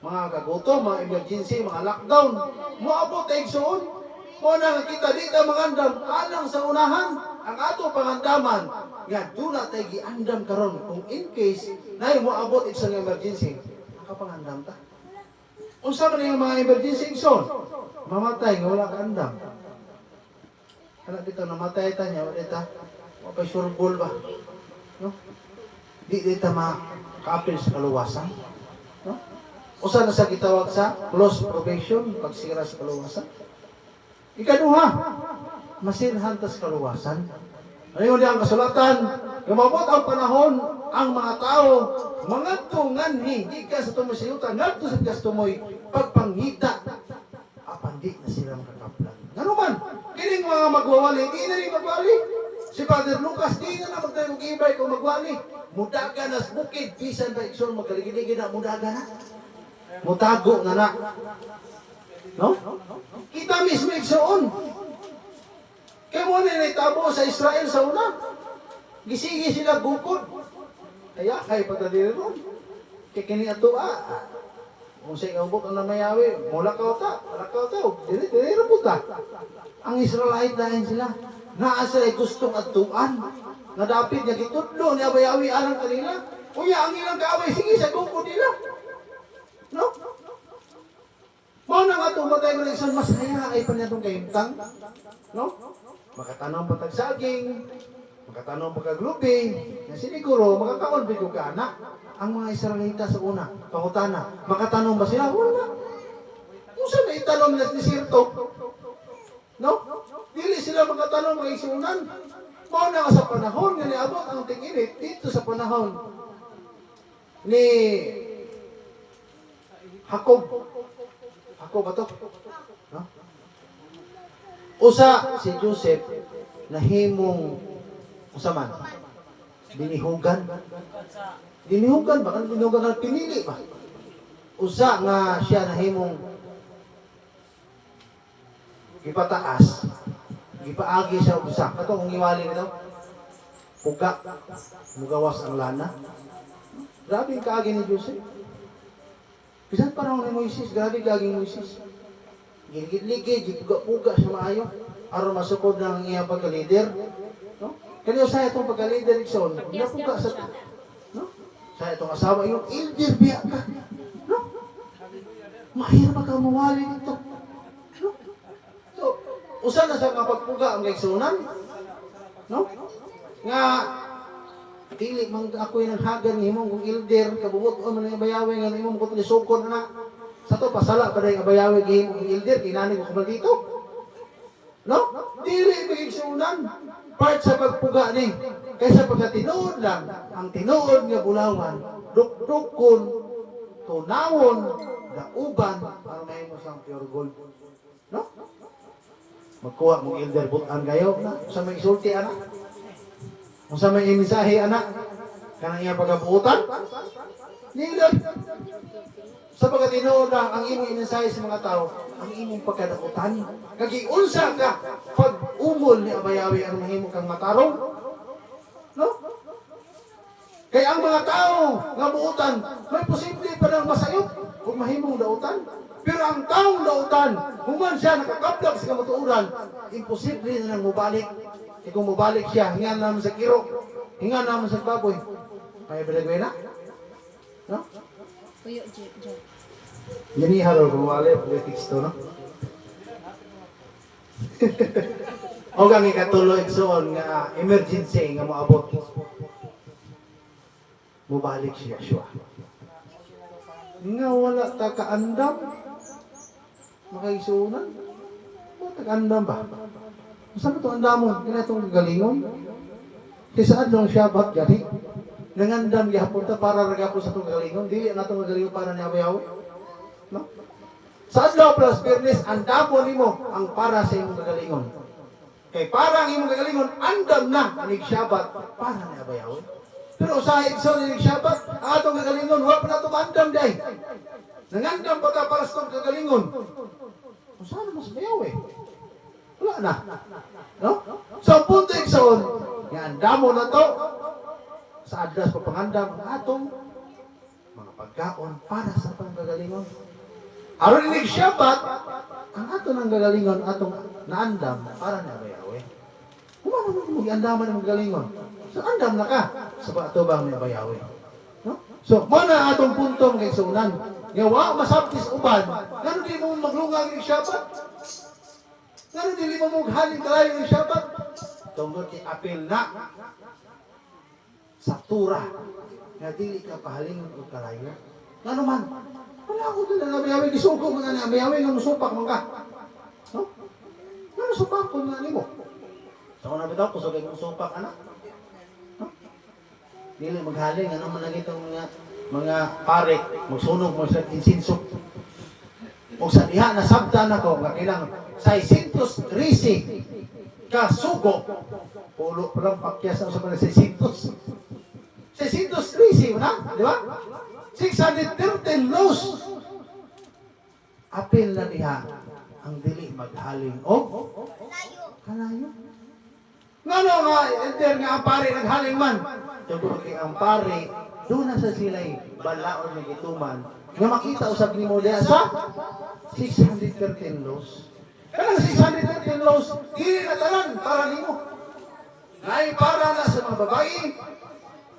mga kagutom, mga emergency, mga lockdown, moabot ay igsoon. Mo na kita di ta mangandam alang sa unahan ang ato pangandaman. Nga dula tay giandam karon kung in case naay moabot isang emergency, nakapangandam ta. Unsa man yung mga emergency igsoon? Mamatay nga wala ka andam. Kana dito namatay ta nya wala ta. Wa pa surbol ba? No? Di ta makaapil sa kaluwasan. No? Usa na sa gitawag sa close probation pagsira sa kaluwasan. Ikaduha, masirhan ta sa kaluwasan. Ano ang kasulatan? Lumabot ang panahon, ang mga tao, mga tunganhi, di ka sa tumusiyutan, ngadto sa kastumoy, pagpangita, apandi na silang kakaplan. Ano man, kining mga magwawali, di na rin magwali. Si Father Lucas, di na magtayo mag-ibay kung magwali. Mudaga na sa bukid, bisan ba ikson, magaligid na, mudaga na. Mutago na na. No? Kita mismo iksoon. Kaya mo na naitabo sa Israel sa una. Gisigi sila bukod. Kaya kay pagdadiri ron. Kaya kini ato kung sa ikabot ang namayawi, mula ka ta, diri puta. Ang Israelite dahil sila. Naa sila gustong atuan. Nadapit niya gitudlo ni abayawi alang kanila. Kuya, ang ilang kaaway, sige sa bukod nila. No? Mao nang ato matay mo isang masaya ay panyadong kayimtang. No? Makatanong patag saging, makatanong pagkaglubi, na siniguro, makakaon bigo ka anak. Ang mga Israelita sa una, pangutana, makatanong ba sila? Wala. Kung saan na itanong na ni Sirto? No? Dili sila makatanong mga isunan. Mao na sa panahon nga niabot ang ting-init dito sa panahon ni Jacob. Jacob ba to? No? Usa si Joseph nahimong usaman binihugan. Binihugan ba? Kan binihugan ka pinili ba? Usa nga siya nahimong gipataas. Gipaagi siya usa. Kato kung iwali nito. Puga. Mugawas ang lana. Grabe ang kaagi ni Joseph. Bisan parang ni Moises, grabe kaagi ni Moises. Gigit-ligid, gipuga-puga siya maayo. Aron masukod ng iya pagka-leader. No? Kaya sa itong pagka-leader, Ikson, napuga sa... No? Sa itong asawa, yung elder biya ka. No? Mahirap ka mawali nito. No? So, usa na sa kapagpuga ang Iksonan. No? Nga, dili mang ako yung naghagan ni mo kung elder, kabubot o man yung bayawi nga ni mo kung sukod na. Sa to, pasala pa rin abayawi gihim ang elder, kinani ko kumal dito. No? Dili magigsunan. Part sa pagpuga ni. Kaysa pagkatinood lang, ang tinood nga bulawan, dukdukon, tunawon, dauban, para may mo siyang pure gold. No? Magkuha mong elder butan kayo, na? Sa may isulti, anak. Kung sa may imisahe, anak. Kanang iya pagkabuutan. Dili. Sa pagkatinood lang, ang imong imisahe sa mga tao, ang imong pagkadakutan. Kagiunsa ka, pag umol ni abayawi ang mahimo kang matarong. No? Kaya ang mga tao nga buutan, may posible pa nang masayop kung mahimong dautan. Pero ang taong dautan, human siya nakakaplag sa kamatuuran, imposible na nang mubalik. E kung mubalik siya, hingan naman sa kiro, hingan naman sa baboy. May balagwena? No? Puyo, Jo. Yan ni Harold, kumali, politics to, no? O kang ikatuloy soon nga emergency nga moabot. Mubalik siya siya. Nga wala ta kaandam. Makaisunan. Wala ta kaandam ba? Saan ito andamon? Kaya itong galingon? Kaya adlong siya ba't gani? Nangandam gihapon ta para ragapon sa itong galingon. Dili na itong galingon para niya abayaw. No? Sa adlaw plus fairness, andamon nimo ang para sa imong galingon. Kay parang imong gagalingon, andam na anig Shabbat para na abayawin. Pero sa igsoon anig Shabbat, ang atong gagalingon, wala pa na ito maandam day. Nangandam pa ta para sa itong gagalingon. Kung saan mas bayaw eh? Wala na. No? So, ang punto igsoon, nga andamo na to, sa adlas pa pangandam, ang atong mga pagkaon para sa itong gagalingon. Aron inig Shabbat, ang ato ng gagalingon, atong naandam para na bayawe. Kumano mo mag-andaman ng gagalingon? So, andam na ka sa patubang na bayawe. No? So, muna atong puntong kay sunan. Nga masabtis uban, ngano di mo maglungang ng Shabbat? Ngano di mo maghaling kalayo ng Shabbat? Tungkol kay apil na sa tura nga dili ka pahalingon o kalayo. Ngano man? Wala ako doon na nabayawin. Isuko mo na nabayawin nga musupak mo ka. No? Ano supak ko nga nimo? Sa kung nabitaw ko, so kayo musupak, anak. No? Dili maghaling, ano man lang itong mga pare, magsunog mo sa insinso. O sa diha, nasabtan ako, nga kailang 613 kasugo. Pulo pa lang pakyas ako sa mga 600. 613, na? Di ba? 613 loss. Apil na diha ang dili maghaling o kalayo. Ngano nga elder nga ang pare naghaling man. Tugod kay ang pare doon na sa sila'y balaod ng gituman nga makita usab nimo diha sa 613 loss. Kanang 613 loss dili na tanan para nimo. Nay para na sa mga babae.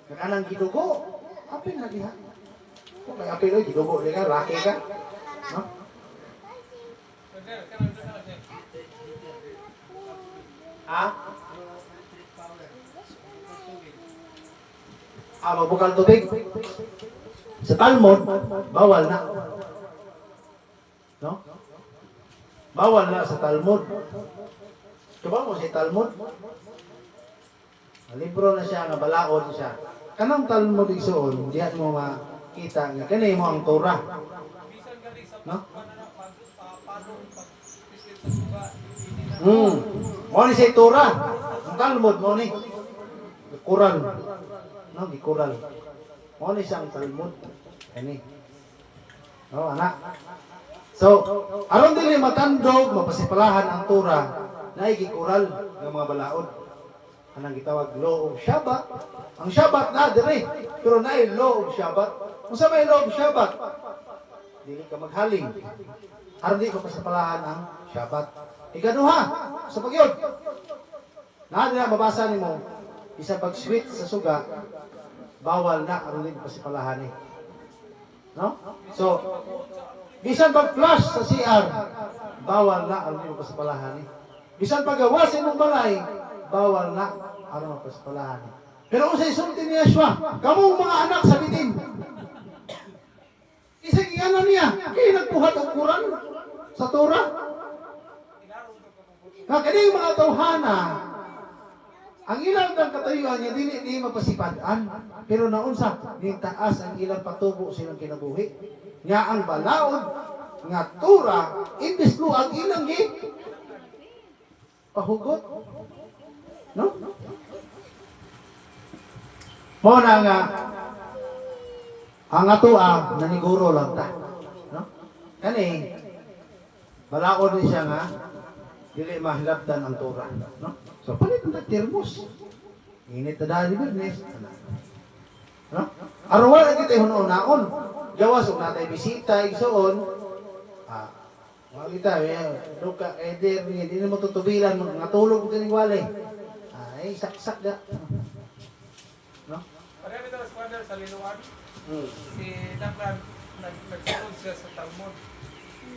Kanang gidugo apil na diha. Kung may apil oy gidugo di ka raki ka. No? Ha? Magbukal tubig. Sa Talmud, bawal na. No? Bawal na sa Talmud. Diba mo si Talmud? Libro na siya, nabalaod siya. Kanang Talmud isuon, diyan mo makita nga kanay mo ang Torah. No? Mo ni sa Torah. Ang Talmud mo ni. Quran. No, di Quran. Mo ni siyang Talmud. Ani. No, anak. So, aron dili matandog, mapasipalahan ang Torah, naay gikural ng mga balaod. Anang gitawag law of Shabbat. Ang Shabbat na dire, pero naay law of Shabbat. Unsa may law of Shabbat? Dili ka maghaling. Aron di mapasipalahan ang Shabbat. Ikaduha, sa pagyod. Na mabasa nimo, isa pag sweet sa suga, bawal na aron din pasipalahan ni. No? So, bisan pag flush sa CR, bawal na aron din pasipalahan ni. Bisan pag gawas imong balay, bawal na aron pasipalahan ni. Pero unsay sulti ni Yeshua, kamong mga anak sa bitin. Isa giyanan niya, kay nagbuhat og Quran sa Torah. Nga kaning mga tawhana, ang ilang ng katayuan niya, dili mapasipadaan. Pero naunsa, ning taas ang ilang patubo silang kinabuhi. Nga ang balaod, nga Torah, imbis lo ang ilang pahugot. No? Mo na nga, ang atua, naniguro lang ta. No? Kani, balaod din siya nga, dili mahilabtan ang Torah, no? So palit ang termos. Init na dahil business. No? Aron wala kita hunaon. Gawas ug natay bisita igsoon. Wala kita duka eder ni di mo tutubilan natulog kini walay. Ay saksak da. No? Pareho ito sa squander sa Liloan. Hmm. Si Daklan nagsulod siya sa Talmud.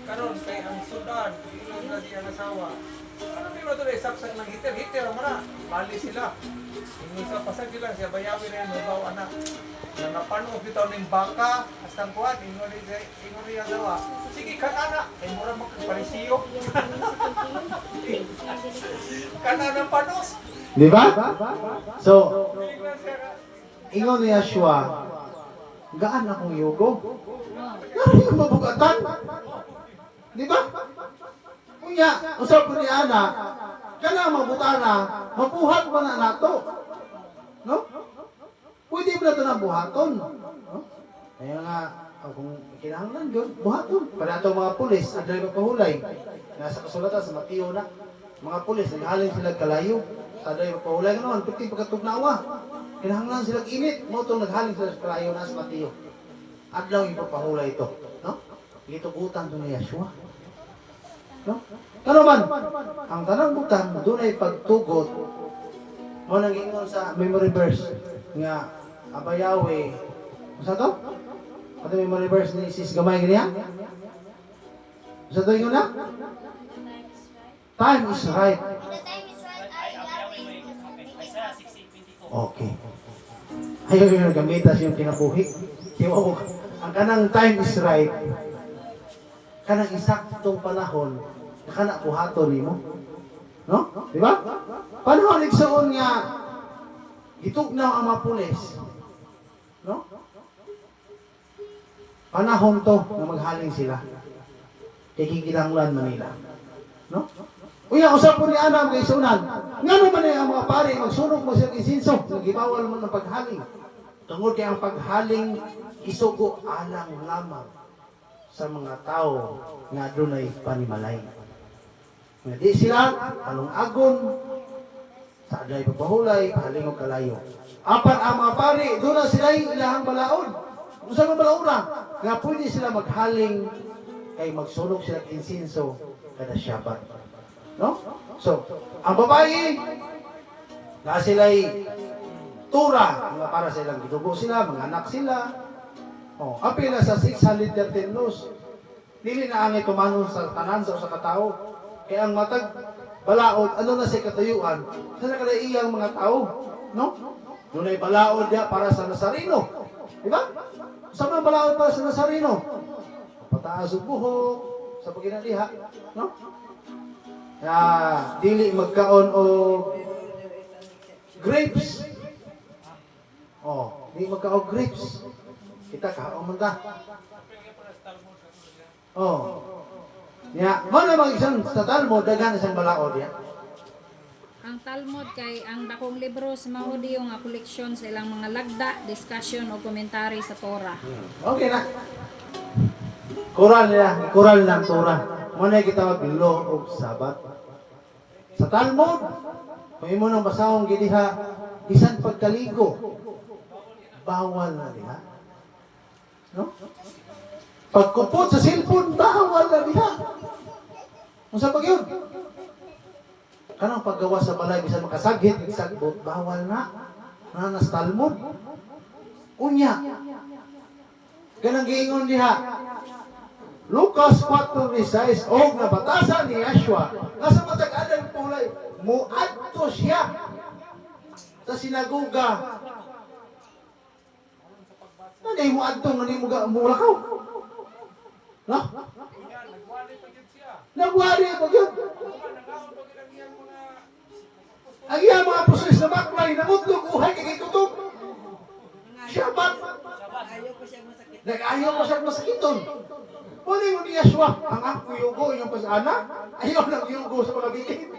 Karon kay ang Sudan, ilog na siya nasawa. Ano di ba ito na isaksak ng hitir mo na. Bali sila. Yung isa pasag sila, siya bayawi na yan, babaw anak. Na napanog bitaw ng baka, hastang kuwan, ingori ang dawa. Sige, kanana, ay mura magpaparisiyo. Kanana panos. Di ba? So, Tingnan siya ka. ingon ni Yeshua, gaan akong yugo. Oh. Ano yung mabugatan? Di ba? Kunya, usap ko ni Ana, kana mabutana, mabuhat ba na nato? No? Pwede ba ito na buhaton? No? Kaya nga, kung kinahanglan yun, buhaton. Para ito mga pulis, ang driver pahulay. Nasa kasulatan sa Mateo na, mga pulis, naghaling sila kalayo. Sa driver pahulay nga naman, pati pagkatugnawa. Kinahanglan sila init, mo itong naghaling sila sa kalayo na sa Mateo. Adlaw yung pagpahulay ito. No? Ito butan ito ni Yeshua. No? Ano man, ang tanang butang, doon ay pagtugot, mo nang ingon sa memory verse nga Abayawe. Sa to? Ano memory verse ni Sis Gamay niya? Sa to ingon na? Time is right. Okay. Ayaw yung nagamitas yung kinabuhi. Tiwawag. Ang kanang time is right. Kanang isaktong panahon na kana buhaton nimo. No? Di ba? Panahon igsoon nga gitugnaw ang mga pulis. No? Panahon to na maghaling sila. Kay kikinahanglan Manila. No? Uya, usap po ni Ana kay sunan. Ngano man ang mga pari magsunog mo sa insinso, nagibawal mo ng paghaling. Tungod kay ang paghaling isugo alang lamang sa mga tao nga adunay panimalay. Nga di sila anong agon sa aday pagpahulay, halingog kalayo. Apan ang mga pari, doon na sila ilahang balaod. Kung saan ang balaura, nga pwede sila maghaling kay magsunog sila insinso kada Shabbat. No? So, ang babae, na sila'y tura, nga para silang gidugo sila, mga anak sila. Oh, apila sa 613 nos. Dili na angay tumanon sa tanan sa katao. Kaya ang matag balaod, ano na sa katayuan? Sa nakalaiyang mga tao, no? Dunay balaod dia para sa Nazareno. Di ba? Sa mga balaod para sa Nazareno. Pataas ang buhok, sa paginaliha, no? Dili magkaon o grapes. Oh, di magkaon grapes. Kita kaon man ta. Oh. Ya, mo na mag-isang sa Talmud, daghan isang balaod ya. Ang Talmud kay ang dakong libro sa Mahudi nga koleksyon sa ilang mga lagda, discussion o komentary sa Torah. Okay na. Kural ng Torah. Mo na kita magbilo og Sabat. Sa Talmud, kung imo nang basahon gidiha, bisan pagkaligo, bawal na diha. No? Pagkupot sa cellphone, bawal na diha. Unsa pa gyud? Kanang paggawa sa balay bisan makasagit, sagbot, bawal na. Nanas Talmud. Unya. Ganang giingon diha. Lucas 4:16 og nabatasan ni Yeshua nasa matag-adang pulay muadto siya sa sinagoga. Nanay muadto ngani mulakaw. No? Nagwari pa gyud. Ang iyang mga pusos na baklay namudlog uhay kay tutok. Shabbat. Ayaw ko siya masakit. Nag-ayaw ko siya masakiton. Pwede mo ni Yeshua, ang ako yugo, yung pasana, ayaw lang yugo sa mga bitin.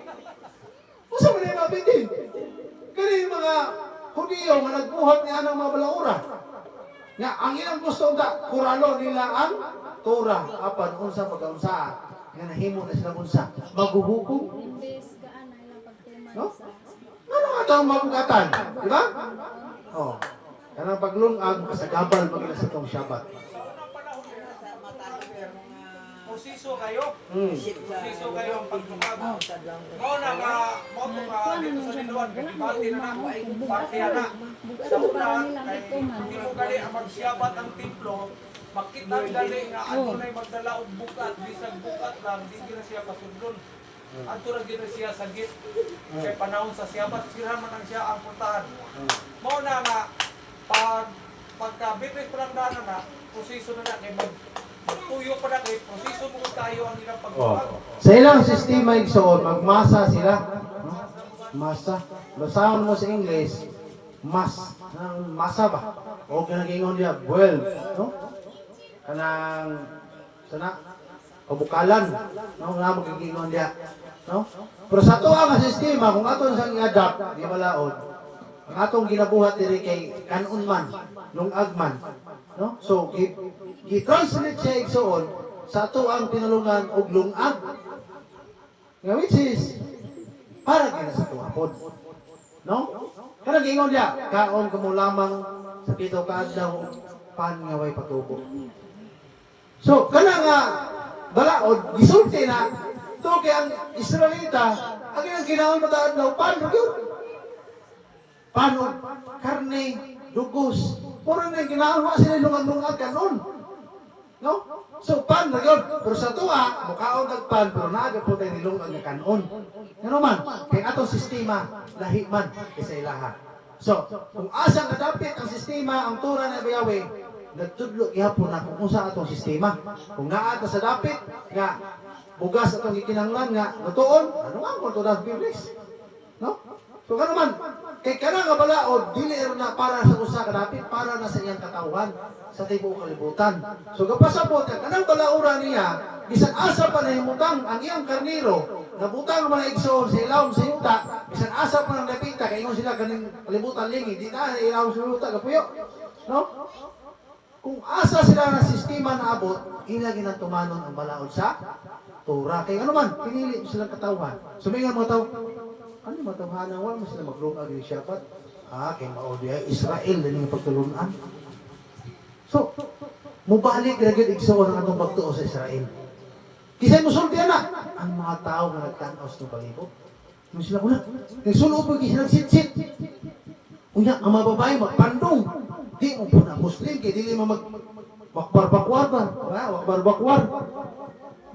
Masa mo na yung mga bitin? Kaya yung mga Hudiyo, nga nagbuhat niya ng mga balaura. Nga, ang ilang gusto da, kuralo nila ang Torah. Apan, unsa pagkaunsa. Nga nahimo na sila unsa. Maghuhukom. Imbes kaan na ilang pagtuman No? sa Ano nga ito ang magugatan? Di ba? Oh. Kanang paglungag, kasagabal pag sa itong Shabbat. Sa unang panahon nila, Sa mata ko pero mga posiso kayo. ship sa Posiso kayo ang pagtungag. sa lang. Mao na nga, mao to ka dito sa Linuan, gibati na na, parte na. Sa una, kay hindi mo gali ang magsiyabat ang templo, makita gali nga ano na magdala og bukat, bisag bukat lang, di na siya pasudlon. Adto ra gid siya sa git. Kay panahon sa siyabat, sira man ang siya ang puntahan. Mao na nga pagka bitris pa lang dana na, proseso na kay magtuyo pa na kay proseso mo tayo ang ilang pagtungag. Sa ilang sistema igsoon, magmasa sila. No? Masa. Basahan mo sa English, masa ba? O kinagingon niya, 12. No? Kanang, sana, pabukalan. No? Nga magigingon niya. No? Pero sa ito ang sistema, kung aton sang i-adapt, di malaod, ang atong ginabuhat diri kay kanon man, lungag man. No? So, i-translate siya igsoon sa ato ang pinulungan og lungag. Nga which is, para kina sa tuwapod. No? Karang ingon niya, kaon ka mo lamang sa pito kaadlaw pan nga way patubo. So, kana nga balaod, gisulti na, ito kay ang Israelita, ang ilang kinaon mataadlaw, pan, yun. Paano? Karne, dugos. Puro na yung ginawa sila lungan-lungan kanon. No? So, pan na yun. Pero sa tuwa, mukhaon nagpan, pero naagad po tayo nilungan na kanon. Ano man? Kaya atong sistema, lahi man, isa ilaha. So, kung asang kadapit ang sistema, ang tura na Yawe, nagtudlo ihapon na kung usa atong sistema. Kung naata sa dapit, nga, bugas atong ikinanglan nga, natuon, ano nga kung ito na Biblis? No? So, ano man, kay kana nga balaod, dili na para sa usa ka dapit, para na sa iyang katawan, sa tibuok kalibutan. So, kapasabot, kanang balaura niya, bisan asa pa na himutang ang iyang karniro, nabutang mga igsoon sa ilawom sa yuta, bisan asa pa ng lapita, kaya ingon sila kaning kalibutan lingi, di na ilawom sa yuta, kapuyo. No? Kung asa sila na sistema na abot, ilagin ang tumanon ang balaod sa Torah. Kaya ano man, pinili silang katawan. Sumingan mga tao, ano matawhanan, wala mo sila maglungag ni Shabbat. Kay maudi ay Israel din yung pagtulunan. So, mubalik na gid igsoon ang atong pagtuo sa Israel. Kisay mo sultihan na ang mga tao nga nagtanaw sa palibot. Mo sila una, nagsulo po sila sit-sit. Unya, ang mga babae magpandong. Di mo po na Muslim, kaya di mo wakbar-bakwar ba? Wakbar-bakwar.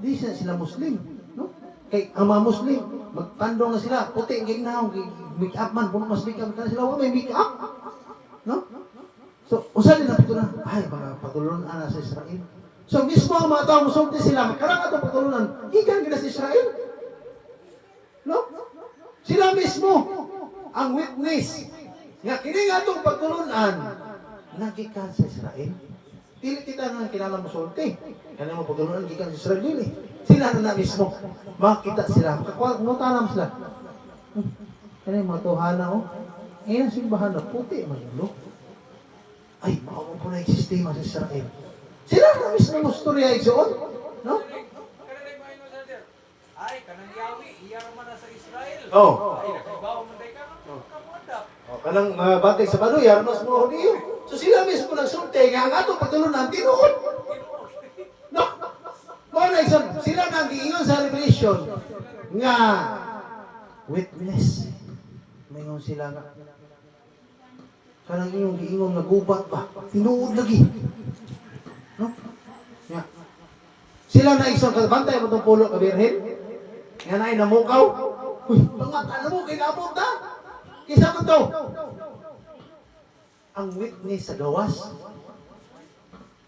Di sila Muslim. No? Kay ang mga Muslim, magpandong na sila, puti, gignaw, make-up man, puno mas make-up na sila, may make-up. No? So, usan nila ito na, ay, mga patulunan na sa Israel. So, mismo ang mga tao, musulti sila, magkarang ito patulunan, ikan gina sa Israel. No? Sila mismo, ang witness, nga kini nga itong patulunan, nagikan sa Israel. Dili kita na kinala musulti. Kaya mo patulunan, gikan sa Israel dili. Sila na mismo, makita sila, mutanam sila. Kaya mga tuhana, ngayon simbahan na puti, magulo. Ay, makamang po na yung sistema sa Israel. Sila na mismo yung storya igsoon. No? Ay, kanang Yawi, iya naman na sa Israel. Oh. Ay, nakabaw mo day ka, kamuadap. Kanang batik sa Baduy, mas mo niyo. So sila mismo nagsulti, nga ang atong patulunan, tinuod. No? Mga igsoon, sila nang giingon sa Revelation, nga, witness. Mayroon sila nga, kanang iyong giingon na gubat ba? Tinuod lagi. No? Yeah. Sila na isang bantay mo itong pulo ka birhen. Nga na ay namukaw. Uy, mga alam mo, kinabot na. Kisa mo to. Ang witness sa gawas.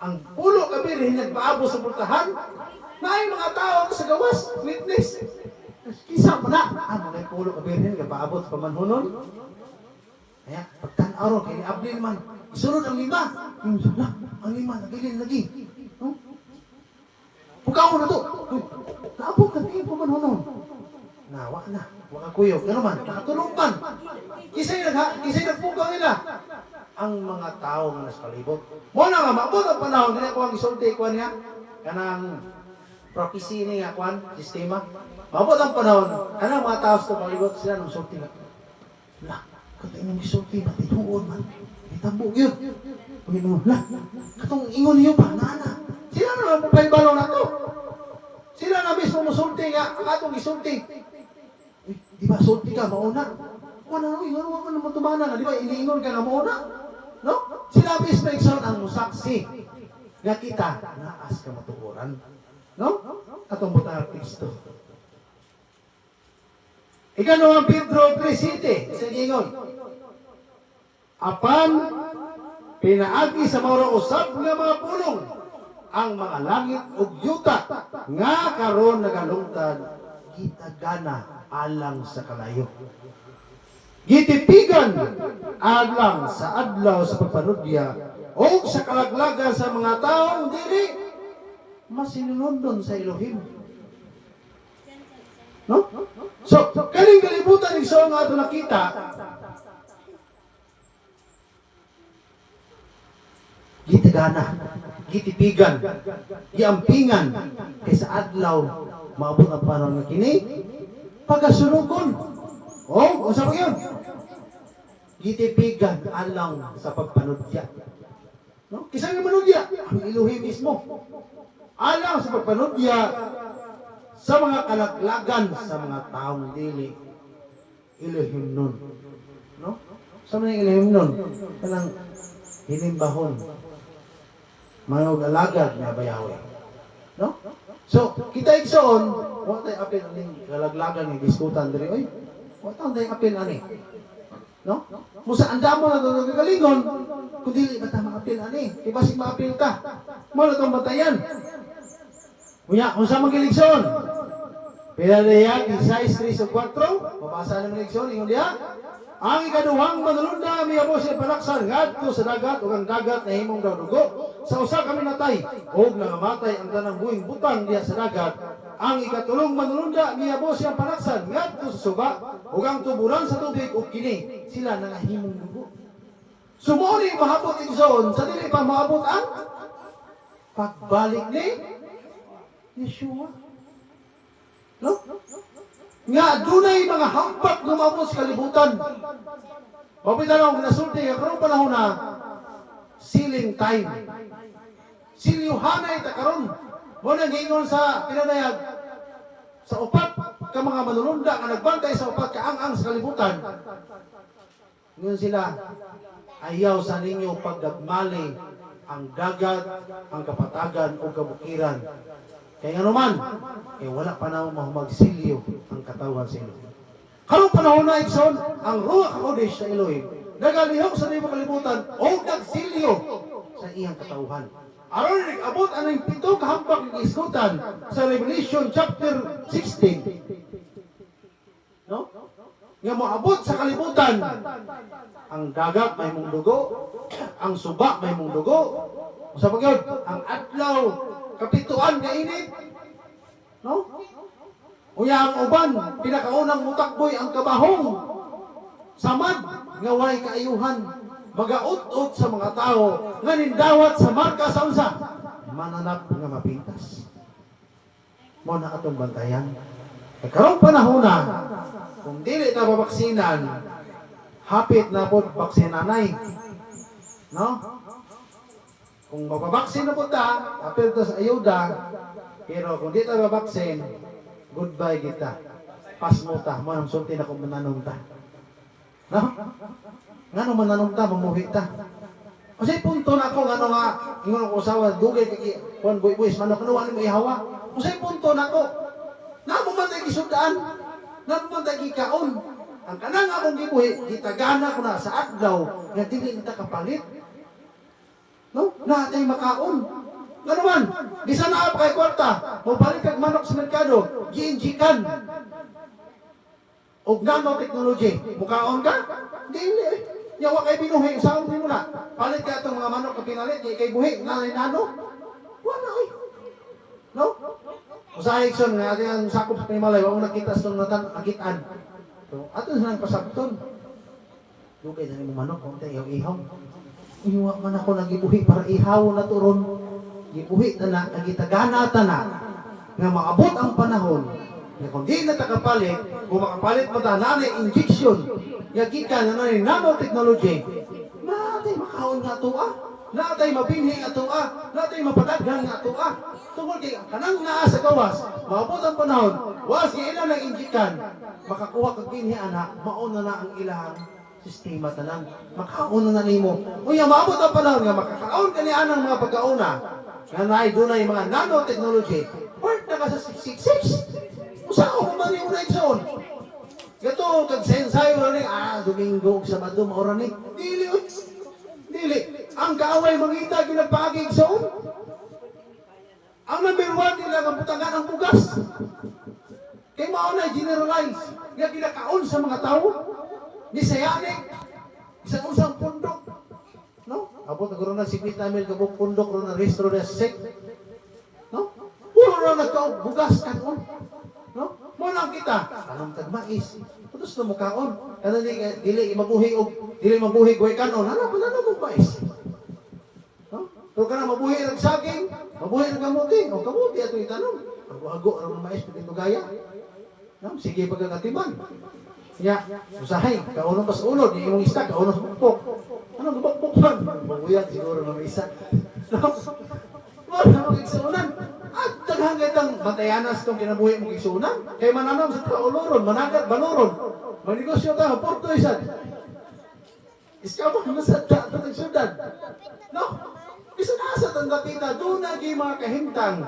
Ang pulo ka birhen nagpaabo sa pultahan. Na ay mga tao sa gawas. Witness. Kisa mo na. Mga pulo ka birhen nagpaabot sa pamanhunon. Kaya, pagtanaw ron, kaya ni-abli naman, isunod ang lima. Yung sula, ang lima, nagilin lagi. No? Pukaw na to. Naabot ka, tingin po man hunon. Nawa na, mga kuyo, gano'n man, nakatulog man. Kisa'y nagpukaw nila. Ang mga tao nga nasa palibot. Muna nga, maabot ang panahon, ganyan ko ang isulti ko niya, kanang prophecy niya, kwan, sistema. Maabot ang panahon, kanang mga tao sa palibot, sila nang sulti nga. Kata inong isulti, matinuod man. Hitabo yun. Panginoon, lah, katong ingon niyo pa, nana. Sila na lang pagbalong na to. Sila na mismo musulti nga, ang atong isulti. Uy, di ba sulti ka, mauna? Wala, ingon mo naman tumana, di ba iniingon ka nga mauna? No? Sila mismo ikson ang musaksi. Nga kita, naas ka matukuran. No? Atong butang Kristo. Ika naman Pedro 3:7, sa ingon. Apan, pinaagi sa mga usap nga mga pulong ang mga langit ug yuta nga karon nagalungtad gitagana alang sa kalayo. Gitipigan alang sa adlaw sa pagpanudya o sa kalaglagan sa mga taong dili masinunodon sa Elohim. No? So, kaning kalibutan ni so nga ato nakita, gitagana, gitipigan, giampingan kaysa adlaw maabot ang panahon nga kini pagasunugon. Oh, unsa ba yun? Gitipigan alang sa pagpanudya. No? Kisa nga manudya, ang Elohim mismo. Alang sa pagpanudya sa mga kalaglagan sa mga taong dili Elohim nun. No? Sa mga Elohim nun, kanang hinimbahon, mga alagad na bayawe. No? So, kita igsoon, wa tay apil aning kalaglagan ni diskutan diri oy. Wa tay apil ani. No? Musa andamo na to gagalingon, kun dili ba ta maapil ani? Kay basig maapil ka. Mo na tong batayan. Unya, unsa magiligson? Pinalaya, Isaias 3:4, mabasa naman leksyon, ingon diya, ang ikaduhang manulunda, miyabo siya panaksan, ngadto sa dagat, o ang dagat na himong daw dugo. Sa usa kami natay, o nangamatay ang tanang buhing butang diya sa dagat. Ang ikatulong manulunda, miyabo siya panaksan, ngadto sa suba, o ang tuburan sa tubig, o kini, sila nangahimong dugo. Sumuni, mahabot igsoon, sa dili pa maabot ang pagbalik ni Yeshua. No? Nga dunay mga hampak lumabot sa kalibutan. Papitan ako nasulti nga karong panahon na sealing time. Silyuhanay ta karon. Mo nang ingon sa pinanayag sa upat ka mga manulunda nga nagbantay sa upat ka ang sa kalibutan. Ngayon sila ayaw sa ninyo pagdagmali ang dagat, ang kapatagan o kabukiran. Kaya nga naman, wala pa na magsilyo ang katawan sa Elohim. Karong panahon na ikson, ang Ruach HaKodesh sa Elohim, nagalihok sa iyong kalibutan o nagsilyo sa iyang katauhan. Aron nag-abot ang 7 kahampak ng iskutan sa Revelation chapter 16. No? Nga moabot sa kalibutan, ang dagat may mong dugo, ang suba may mong dugo, sa pagyod, ang adlaw, kapituan nga init. No? Uya ang uban, pinakaunang mutakboy ang kabahong. Samad, nga walay kaayuhan. Magaut-ut sa mga tao, nga nindawat sa marka sa unsa. Mananap nga mapintas. Mo na atong bantayan. Karong panahon na, kung dili ta babaksinan, hapit na po baksinanay. No? Kung mababaksin na po ta, apel to sa ayuda, pero kung di ta babaksin, goodbye kita. Pasmo ta, mo nang sulti na kung mananong ta. No? Nga nung mananong ta, mamuhi ta. Kasi punto na ako, nga nga, ingon ang usawa, dugay kaki, kuwan buis, manok, ano, ano mo ihawa? Kasi punto na ako, nga mo man tayo kisudaan, nga mo man tayo kikaon. Ang kanang akong gibuhi, gitagana ko na sa adlaw, nga dili nita kapalit. No? Natay makaon. Nga naman, di sana kay kwarta, mabalik kag manok sa merkado, giinjikan. O nanotechnology, mukaon ka? Dili. Yawa kay binuhi, saan mo na? Palit ka itong mga manok na pinalit, kay buhi, nanay-nano? Wala ay. No? Usahay ikson, nga ating ang sakop sa Pimalay, wala mo nakita sa itong nakitaan. So, ato silang pasabton. Lugay na mo manok, kung tayo ihaw. Iwa man ako nagibuhi para ihaw na turon. Gibuhi na na, nagitagana ta na. Nga maabot ang panahon, nga kung di na takapalit, kung makapalit mo ta, nanay injection, nga gika na nanay nanotechnology, natin makaon nga atoa. Natay mabinhi nga atoa. Natay mapadaghan nga atoa. Tungkol kay kanang naa sa gawas, maabot ang panahon, was ilan ang injikan, makakuha kag binhi anak, mauna na ang ilang sistema tanan. Makauna na nimo. Unya maabot ang panahon nga makakaon kani anang mga pagkauna. Nga naay dunay mga nanotechnology. Part na ka sa 666. Usa ko man nimo na igsoon. Gato kag sa ensayo ra ni Domingo ug Sabado mao ra ni. Dili oy. Dili. Ang kaaway mangita ginagpaagi igsoon. Ang number 1 nila ang butangan ang bugas. Kay mao na generalize. Nga ginakaon sa mga tao. Bisayani. Isang usang pundok. No? Abot na guro na 50 mil kabuk pundok ro na restro na sek. No? Puro na nagkabugas kanon. No? Mo lang kita. Anong tagmais? Putos na mukaon. Kana dili mabuhi og dili mabuhi goy kanon. Ano mo mais? No? Pero kana mabuhi og saging, mabuhi og kamuti, o kamuti ato itanom. Hago ra man mais pud gaya. No? Sige pagkakatiman. Ya, usahay, kauno pas unod, yung imong istak, kauno sa bukbok. Ano bukbok man? Maguyat siguro na may isa. Wala mo igsunan. At daghang itang matayanas itong kinabuhi mong igsunan. Kaya mananam sa kauloron, managat, baluron. Manegosyo ka, porto isan. Iskabang nasa dapat ng syudad. No? Isa na sa tandapita, doon naging mga kahintang.